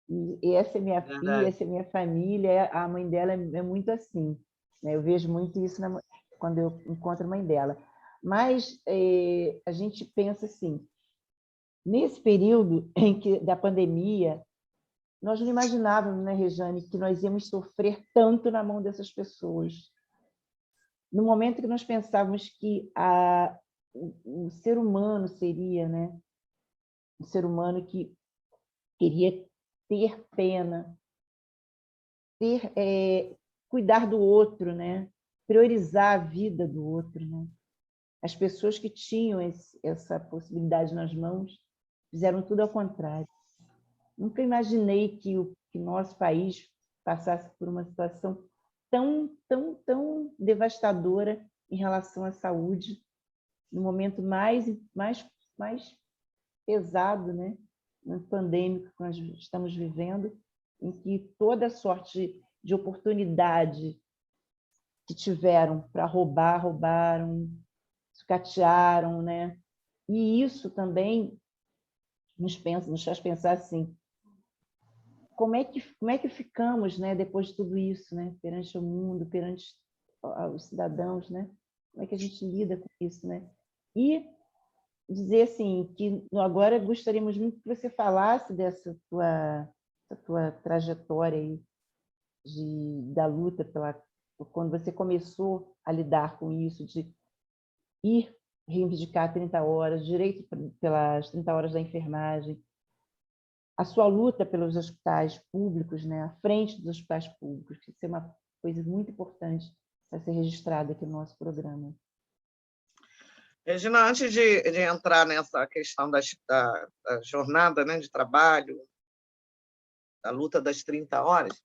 E essa é minha filha, essa é minha família, a mãe dela é muito assim, né? Eu vejo muito isso quando eu encontro a mãe dela. Mas a gente pensa assim, nesse período da pandemia, nós não imaginávamos, né, Rejane, que nós íamos sofrer tanto na mão dessas pessoas. No momento que nós pensávamos que o ser humano seria, né, um ser humano que queria ter pena, cuidar do outro, né, priorizar a vida do outro, né? As pessoas que tinham essa possibilidade nas mãos fizeram tudo ao contrário. Nunca imaginei que nosso país passasse por uma situação tão, tão, tão devastadora em relação à saúde, no momento mais pesado, né, pandêmico que nós estamos vivendo, em que toda sorte de oportunidade que tiveram para roubaram, sucatearam, né? E isso também nos faz pensar assim, como é que ficamos, né, depois de tudo isso, né, perante o mundo, perante os cidadãos, né? Como é que a gente lida com isso, né? E dizer assim que agora gostaríamos muito que você falasse dessa tua trajetória aí da luta quando você começou a lidar com isso, de ir reivindicar 30 horas, direito pelas 30 horas da enfermagem, a sua luta pelos hospitais públicos, né, à frente dos hospitais públicos, que isso é uma coisa muito importante para ser registrada aqui no nosso programa. Regina, antes de entrar nessa questão da jornada, né, de trabalho, da luta das 30 horas,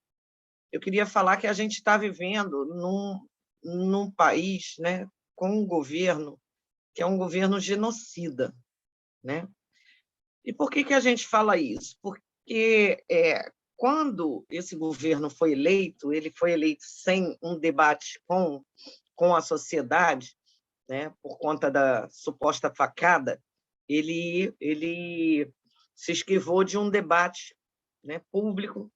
eu queria falar que a gente está vivendo num país, né, com um governo que é um governo genocida, né? E por que a gente fala isso? Porque quando esse governo foi eleito, ele foi eleito sem um debate com a sociedade, né, por conta da suposta facada, ele se esquivou de um debate, né, público,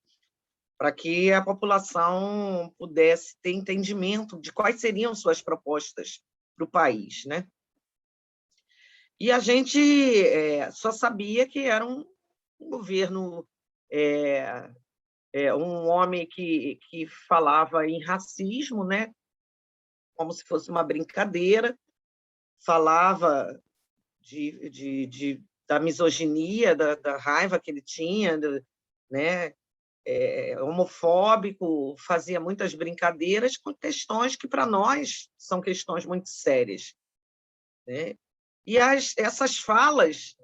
para que a população pudesse ter entendimento de quais seriam suas propostas para o país, né? E a gente só sabia que era um governo, um homem que falava em racismo, né, como se fosse uma brincadeira, falava da misoginia, da raiva que ele tinha, né, homofóbico, fazia muitas brincadeiras com questões que, para nós, são questões muito sérias, né? E essas falas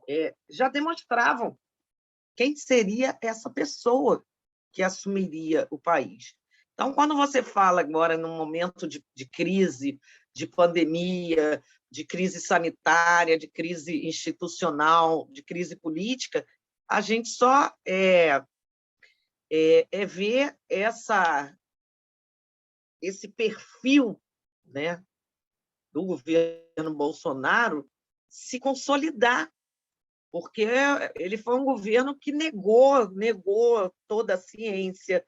já demonstravam quem seria essa pessoa que assumiria o país. Então, quando você fala agora num momento de crise, de pandemia, de crise sanitária, de crise institucional, de crise política, a gente só vê esse perfil, né, do governo Bolsonaro se consolidar, porque ele foi um governo que negou toda a ciência,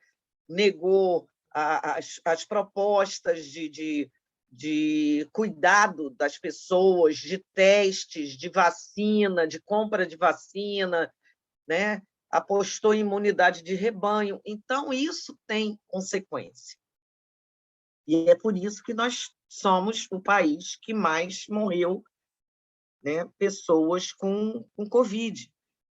negou as propostas de cuidado das pessoas, de testes, de vacina, de compra de vacina, né? Apostou em imunidade de rebanho. Então, isso tem consequência. E é por isso que nós somos o país que mais morreu, né, pessoas com Covid.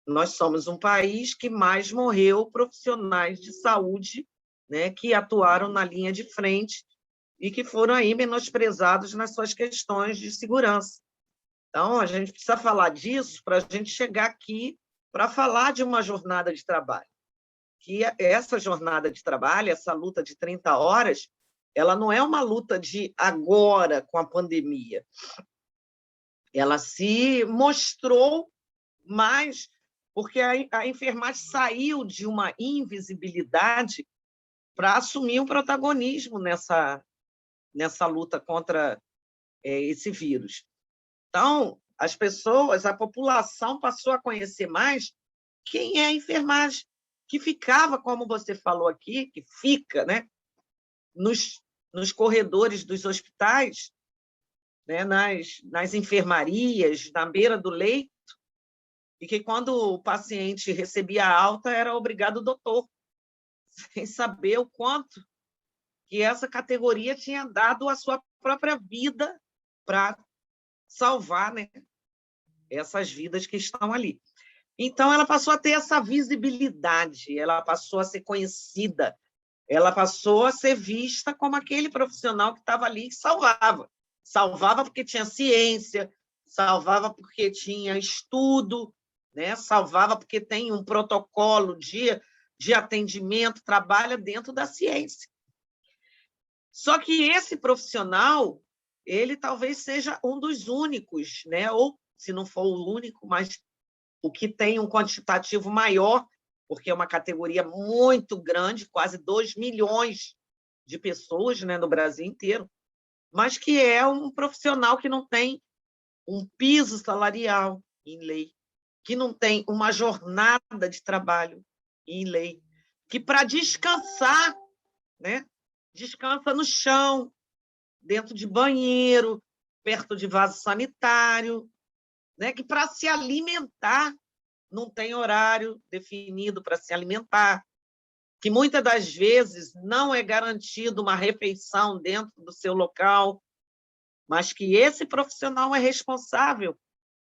Nós somos um país que mais morreu profissionais de saúde né, que atuaram na linha de frente e que foram aí menosprezados nas suas questões de segurança. Então, a gente precisa falar disso para a gente chegar aqui para falar de uma jornada de trabalho. Que essa jornada de trabalho, essa luta de 30 horas, ela não é uma luta de agora, com a pandemia. Ela se mostrou mais porque a enfermagem saiu de uma invisibilidade para assumir um protagonismo nessa luta contra esse vírus. Então, as pessoas, a população passou a conhecer mais quem é a enfermagem, que ficava, como você falou aqui, que fica, né, nos corredores dos hospitais, né, nas enfermarias, na beira do leito, e que, quando o paciente recebia alta, era obrigado o doutor, sem saber o quanto que essa categoria tinha dado a sua própria vida para salvar, né, essas vidas que estão ali. Então, ela passou a ter essa visibilidade, ela passou a ser conhecida, ela passou a ser vista como aquele profissional que estava ali e salvava. Salvava porque tinha ciência, salvava porque tinha estudo, né? Salvava porque tem um protocolo de atendimento, trabalha dentro da ciência. Só que esse profissional, ele talvez seja um dos únicos, né? Ou, se não for o único, mas o que tem um quantitativo maior, porque é uma categoria muito grande, quase 2 milhões de pessoas, né, no Brasil inteiro, mas que é um profissional que não tem um piso salarial em lei, que não tem uma jornada de trabalho em lei, que, para descansar, né, descansa no chão, dentro de banheiro, perto de vaso sanitário, né, que, para se alimentar, não tem horário definido para se alimentar, que muitas das vezes não é garantido uma refeição dentro do seu local, mas que esse profissional é responsável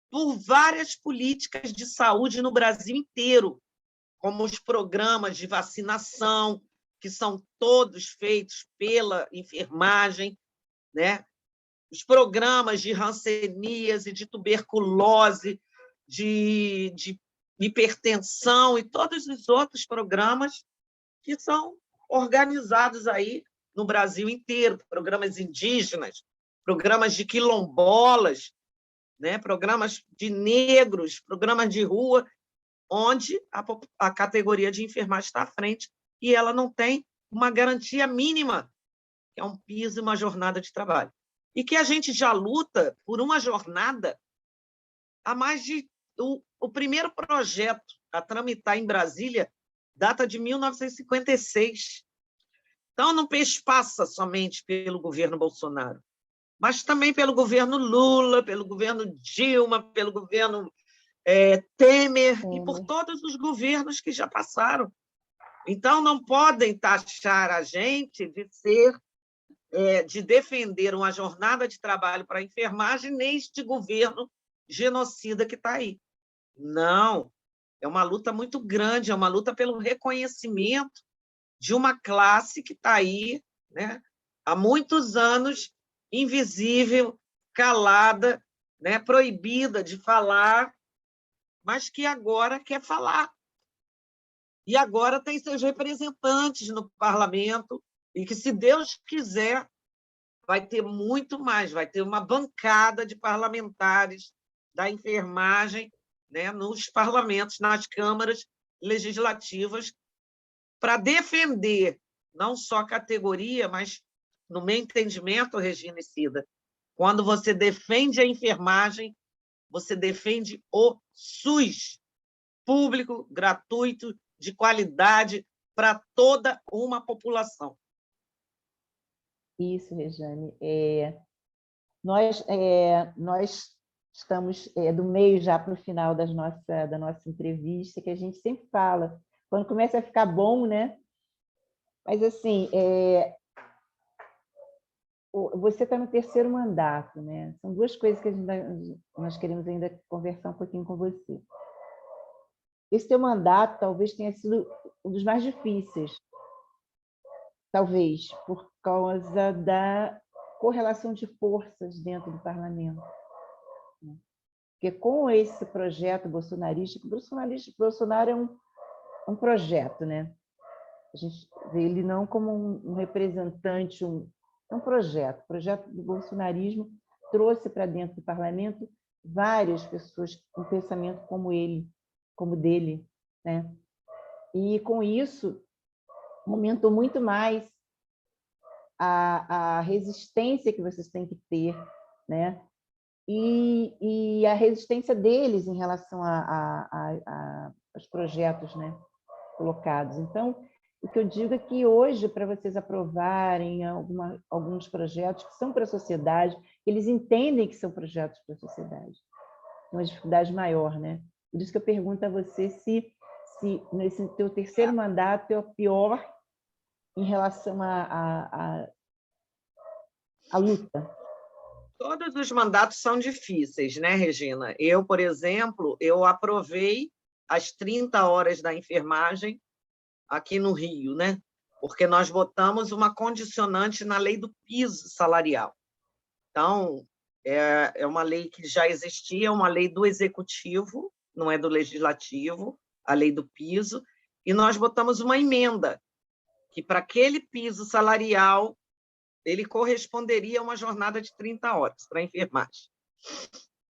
por várias políticas de saúde no Brasil inteiro, como os programas de vacinação, que são todos feitos pela enfermagem, né? Os programas de hanseníase, de tuberculose, de hipertensão e todos os outros programas que são organizados aí no Brasil inteiro, programas indígenas, programas de quilombolas, né? Programas de negros, programas de rua, onde a categoria de enfermagem está à frente e ela não tem uma garantia mínima, que é um piso e uma jornada de trabalho. E que a gente já luta por uma jornada há mais de... O primeiro projeto a tramitar em Brasília data de 1956. Então, não passa somente pelo governo Bolsonaro, mas também pelo governo Lula, pelo governo Dilma, pelo governo Temer, e por todos os governos que já passaram. Então, não podem taxar a gente de defender uma jornada de trabalho para a enfermagem neste governo genocida que está aí. Não, é uma luta muito grande, é uma luta pelo reconhecimento de uma classe que está aí, né, há muitos anos, invisível, calada, né, proibida de falar, mas que agora quer falar. E agora tem seus representantes no parlamento, e que, se Deus quiser, vai ter muito mais, vai ter uma bancada de parlamentares da enfermagem, né, nos parlamentos, nas câmaras legislativas, para defender não só a categoria, mas, no meu entendimento, Regina e Cida, quando você defende a enfermagem, você defende o SUS, público, gratuito, de qualidade, para toda uma população. Isso, Rejane. Nós estamos do meio já para o final da nossa entrevista, que a gente sempre fala, quando começa a ficar bom, né? Mas, assim, você está no 3º mandato, né? São duas coisas que nós queremos ainda conversar um pouquinho com você. Esse teu mandato talvez tenha sido um dos mais difíceis, talvez por causa da correlação de forças dentro do parlamento. Porque com esse projeto bolsonarista, Bolsonaro é um projeto, né? A gente vê ele não como um representante, é um projeto. O projeto do bolsonarismo trouxe para dentro do parlamento várias pessoas com pensamento como ele, como dele, né? E com isso aumentou muito mais a resistência que vocês têm que ter, né? E a resistência deles em relação aos projetos, né, colocados. Então, o que eu digo é que hoje, para vocês aprovarem alguns projetos que são para a sociedade, eles entendem que são projetos para a sociedade. É uma dificuldade maior, né? Por isso que eu pergunto a você se nesse teu terceiro mandato é o pior em relação à luta. Todos os mandatos são difíceis, né, Regina? Eu, por exemplo, eu aprovei as 30 horas da enfermagem aqui no Rio, né? Porque nós botamos uma condicionante na lei do piso salarial. Então, é uma lei que já existia, uma lei do executivo, não é do legislativo, a lei do piso, e nós botamos uma emenda que, para aquele piso salarial, ele corresponderia a uma jornada de 30 horas para a enfermagem.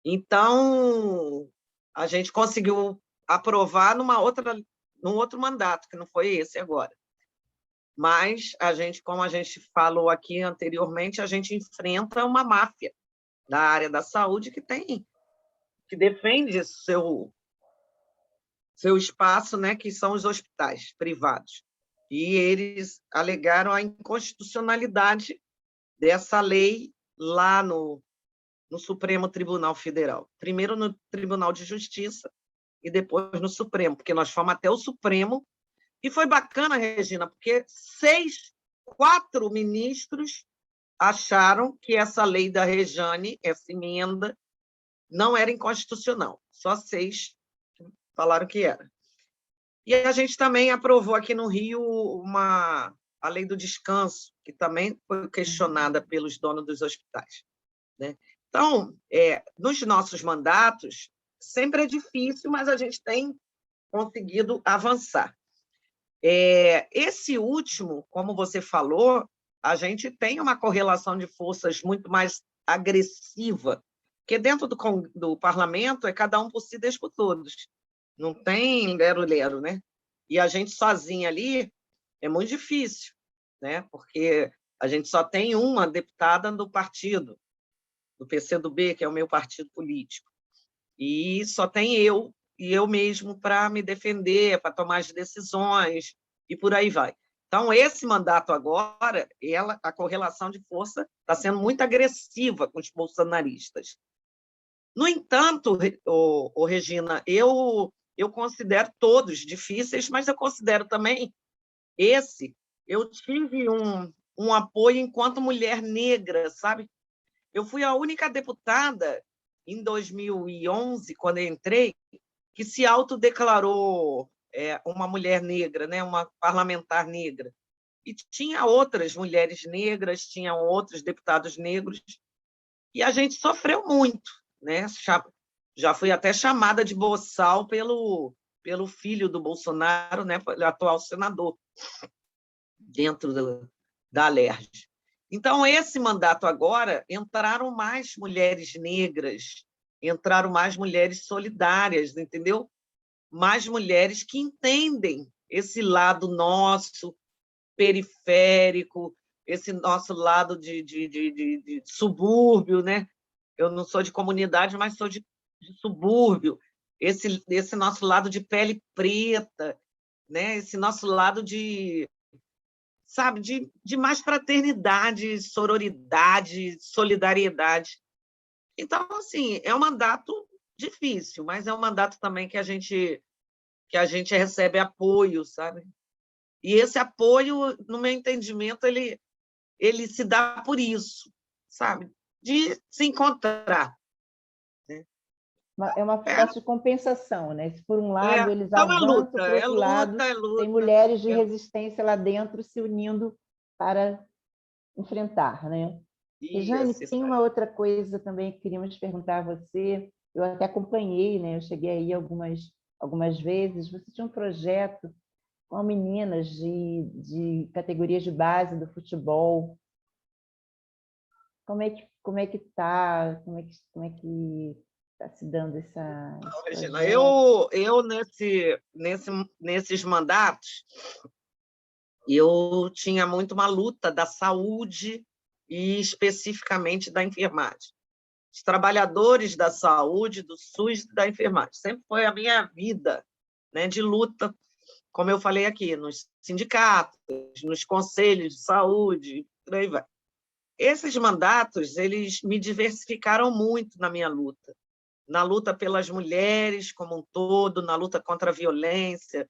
Então, a gente conseguiu aprovar num outro mandato, que não foi esse agora. Mas, como a gente falou aqui anteriormente, a gente enfrenta uma máfia da área da saúde que defende seu espaço, né, que são os hospitais privados. E eles alegaram a inconstitucionalidade dessa lei lá no Supremo Tribunal Federal. Primeiro no Tribunal de Justiça e depois no Supremo, porque nós fomos até o Supremo. E foi bacana, Regina, porque 4 ministros acharam que essa lei da Rejane, essa emenda, não era inconstitucional. Só 6 falaram que era. E a gente também aprovou aqui no Rio a lei do descanso, que também foi questionada pelos donos dos hospitais, né? Então, nos nossos mandatos, sempre é difícil, mas a gente tem conseguido avançar. Esse último, como você falou, a gente tem uma correlação de forças muito mais agressiva, porque dentro do parlamento é cada um por si, Deus por todos. Não tem lero-lero, né? E a gente sozinha ali é muito difícil, né? Porque a gente só tem uma deputada do partido, do PCdoB, que é o meu partido político, e só tem eu e eu mesmo para me defender, para tomar as decisões, e por aí vai. Então, esse mandato agora, a correlação de força está sendo muito agressiva com os bolsonaristas. No entanto, Regina, eu considero todos difíceis, mas eu considero também eu tive um apoio enquanto mulher negra, sabe? Eu fui a única deputada, em 2011, quando eu entrei, que se autodeclarou uma mulher negra, né? Uma parlamentar negra. E tinha outras mulheres negras, tinham outros deputados negros, e a gente sofreu muito, né? Já fui até chamada de boçal pelo filho do Bolsonaro, né? Atual senador, dentro da Alerj. Então, esse mandato agora, entraram mais mulheres negras, entraram mais mulheres solidárias, entendeu? Mais mulheres que entendem esse lado nosso, periférico, esse nosso lado de subúrbio, né? Eu não sou de comunidade, mas sou de subúrbio. Esse nosso lado de pele preta, né? Esse nosso lado sabe, de mais fraternidade, sororidade, solidariedade. Então, assim, é um mandato difícil, mas é um mandato também que a gente recebe apoio, sabe? E esse apoio, no meu entendimento, ele se dá por isso, sabe? De se encontrar. Né? É uma espécie de compensação, né? Se por um lado eles então avançam, por outro lado, é luta. tem mulheres de resistência lá dentro se unindo para enfrentar, né? Rejane, Isso tem aí. uma outra coisa também que queríamos perguntar a você. Eu até acompanhei, né? Eu cheguei aí algumas vezes. Você tinha um projeto com meninas de categorias de base do futebol. Como é que está? Como é que está se dando esse Regina, projeto? nesses mandatos, eu tinha muito uma luta da saúde e especificamente da enfermagem. Os trabalhadores da saúde, do SUS e da enfermagem. Sempre foi a minha vida, né, de luta, como eu falei aqui, nos sindicatos, nos conselhos de saúde, por aí vai. Esses mandatos, eles me diversificaram muito na luta pelas mulheres como um todo, na luta contra a violência,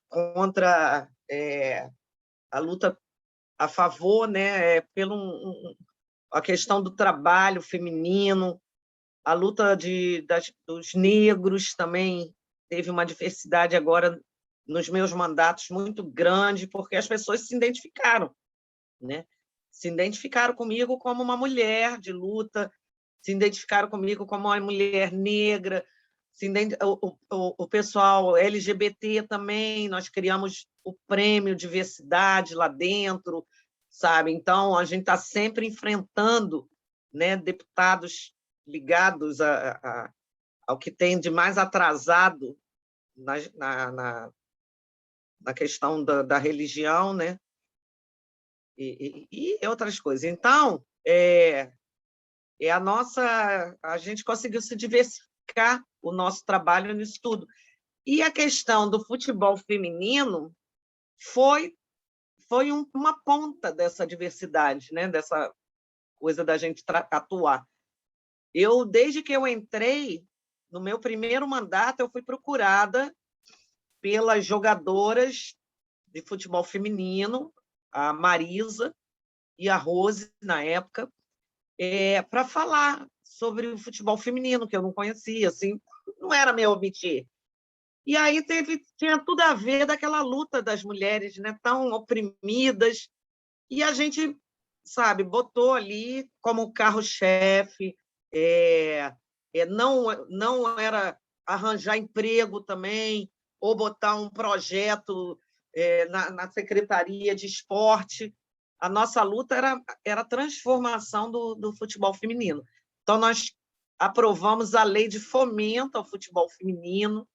contra a luta a favor, né, a questão do trabalho feminino, a luta dos negros também teve uma diversidade agora nos meus mandatos muito grande, porque as pessoas se identificaram, né? Se identificaram comigo como uma mulher de luta, se identificaram comigo como uma mulher negra, o pessoal LGBT também, nós criamos o prêmio diversidade lá dentro, sabe? Então, a gente está sempre enfrentando, né, deputados ligados ao que tem de mais atrasado na questão da religião, né? E outras coisas. Então, a gente conseguiu se diversificar o nosso trabalho nisso tudo. E a questão do futebol feminino foi uma ponta dessa diversidade, né? Dessa coisa da gente atuar. Desde que eu entrei, no meu primeiro mandato, eu fui procurada pelas jogadoras de futebol feminino, a Marisa e a Rose, na época, para falar sobre o futebol feminino, que eu não conhecia, assim, não era meu métier. E aí tinha tudo a ver daquela luta das mulheres, né, tão oprimidas, e a gente, sabe, botou ali como carro-chefe, não era arranjar emprego também, ou botar um projeto na Secretaria de Esporte. A nossa luta era a transformação do futebol feminino. Então, nós aprovamos a lei de fomento ao futebol feminino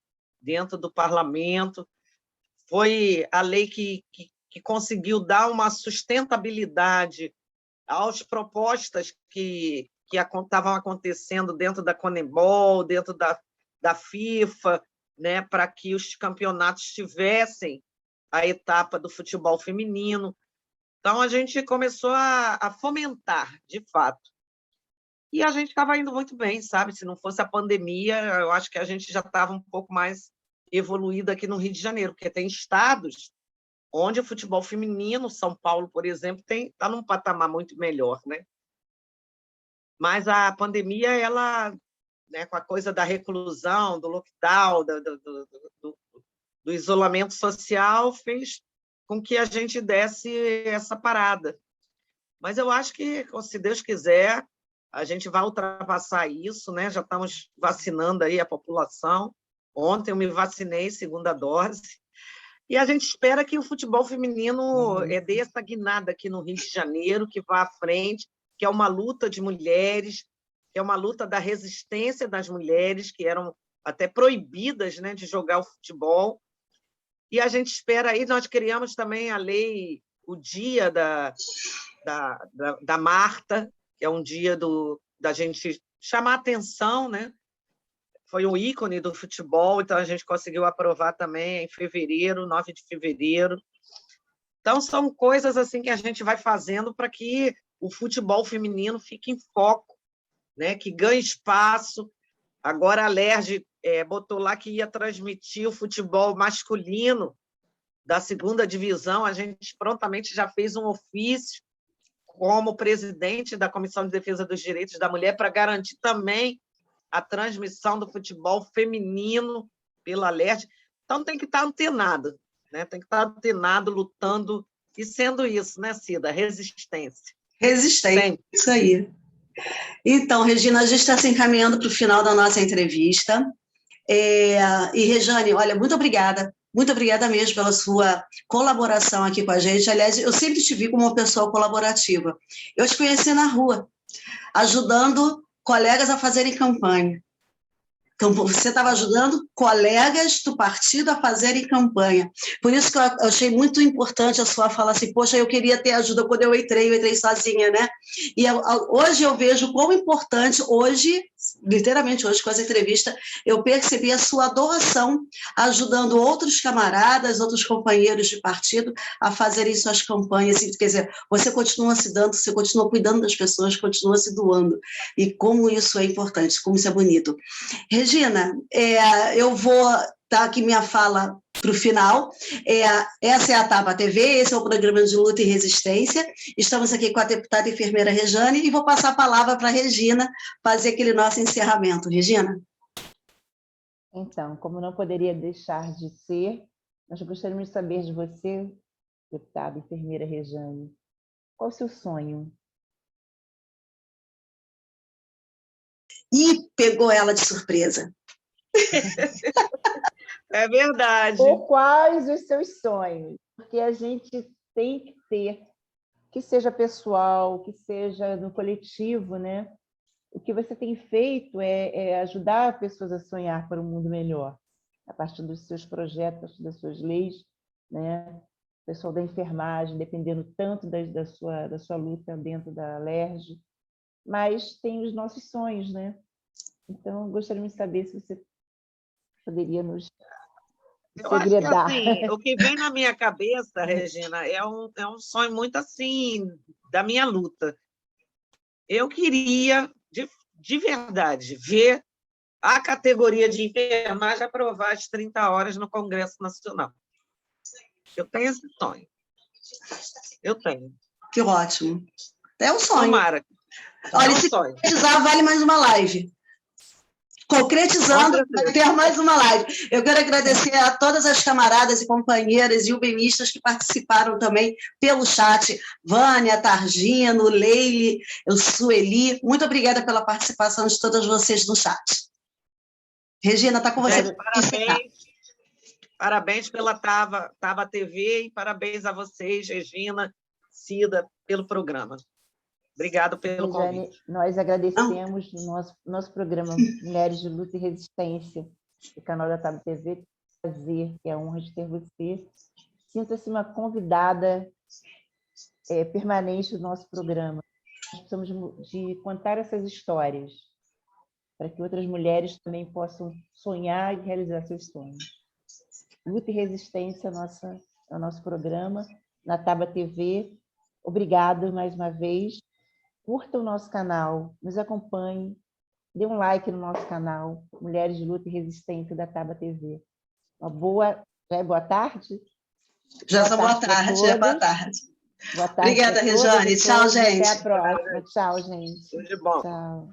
dentro do parlamento. Foi a lei que conseguiu dar uma sustentabilidade às propostas que estavam acontecendo dentro da Conmebol, dentro da FIFA, né, para que os campeonatos tivessem a etapa do futebol feminino. Então, a gente começou a fomentar, de fato. E a gente estava indo muito bem, sabe? Se não fosse a pandemia, eu acho que a gente já estava um pouco mais evoluído aqui no Rio de Janeiro, porque tem estados onde o futebol feminino, São Paulo, por exemplo, está num patamar muito melhor, né? Mas a pandemia, ela, né, com a coisa da reclusão, do lockdown, do isolamento social, fez com que a gente desse essa parada. Mas eu acho que, se Deus quiser, a gente vai ultrapassar isso, né? Já estamos vacinando aí a população. Ontem eu me vacinei, segunda dose. E a gente espera que o futebol feminino dê essa guinada aqui no Rio de Janeiro, que vá à frente, que é uma luta de mulheres, que é uma luta da resistência das mulheres, que eram até proibidas, né, de jogar o futebol. E a gente espera aí, nós criamos também a lei, o dia da Marta, que é um dia da gente chamar atenção, né? Foi um ícone do futebol, então a gente conseguiu aprovar também em fevereiro, 9 de fevereiro. Então, são coisas assim que a gente vai fazendo para que o futebol feminino fique em foco, né? Que ganhe espaço. Agora a LERJ botou lá que ia transmitir o futebol masculino da segunda divisão. A gente prontamente já fez um ofício como presidente da Comissão de Defesa dos Direitos da Mulher para garantir também a transmissão do futebol feminino pela LERJ. Então, tem que estar antenado, né? Tem que estar antenado, lutando e sendo isso, né, Cida? Resistência. Resistência, Sempre. isso aí. Então, Regina, a gente está se encaminhando para o final da nossa entrevista. E, Rejane, olha, muito obrigada mesmo pela sua colaboração aqui com a gente. Aliás, eu sempre te vi como uma pessoa colaborativa. Eu te conheci na rua, ajudando colegas a fazerem campanha. Então, você estava ajudando colegas do partido a fazerem campanha. Por isso que eu achei muito importante a sua fala assim, poxa, eu queria ter ajuda quando eu entrei sozinha, né? E hoje eu vejo quão importante, hoje, literalmente hoje, com essa entrevista, eu percebi a sua doação, ajudando outros camaradas, outros companheiros de partido a fazerem suas campanhas. Quer dizer, você continua se dando, você continua cuidando das pessoas, continua se doando. E como isso é importante, como isso é bonito. Regina, eu vou dar aqui minha fala para o final. Essa é a Taba TV, esse é o programa de luta e resistência. Estamos aqui com a deputada enfermeira Rejane e vou passar a palavra para a Regina fazer aquele nosso encerramento. Regina? Então, como não poderia deixar de ser, nós gostaríamos de saber de você, deputada enfermeira Rejane, qual o seu sonho? E pegou ela de surpresa. É verdade. Ou quais os seus sonhos? Porque a gente tem que ter, que seja pessoal, que seja no coletivo, né? O que você tem feito é ajudar pessoas a sonhar para um mundo melhor, a partir dos seus projetos, a partir das suas leis, né? O pessoal da enfermagem, dependendo tanto da sua luta dentro da LERJ, mas tem os nossos sonhos, né? Então, gostaríamos de saber se você poderia nos Eu acho que segredar. assim, o que vem na minha cabeça, Regina, é um sonho muito assim da minha luta. Eu queria, de verdade, ver a categoria de enfermagem aprovar as 30 horas no Congresso Nacional. Eu tenho esse sonho. Eu tenho. Que ótimo. É um sonho. Tomara. Olha, É um se sonho. precisar, vale mais uma live. Concretizando, vai ter mais uma live. Eu quero agradecer a todas as camaradas e companheiras e ubenistas que participaram também pelo chat. Vânia, Targino, Leile, Sueli. Muito obrigada pela participação de todas vocês no chat. Regina, está com você. Parabéns pela Taba TV e parabéns a vocês, Regina, Cida, pelo programa. Obrigado pelo convite. Nós agradecemos o nosso programa Mulheres de Luta e Resistência, do canal da Taba TV, prazer, é a honra de ter você. Sinta-se uma convidada permanente do nosso programa. Nós precisamos de contar essas histórias, para que outras mulheres também possam sonhar e realizar seus sonhos. Luta e Resistência é o nosso programa, na Taba TV. Obrigada mais uma vez. Curta o nosso canal, nos acompanhe, dê um like no nosso canal, Mulheres de Luta e Resistência da Taba TV. Já é boa tarde? Já são boa tarde, é boa tarde. Boa tarde. Obrigada, Rejane. Tchau, gente. Até a próxima. Tchau, gente. Tudo de bom. Tchau.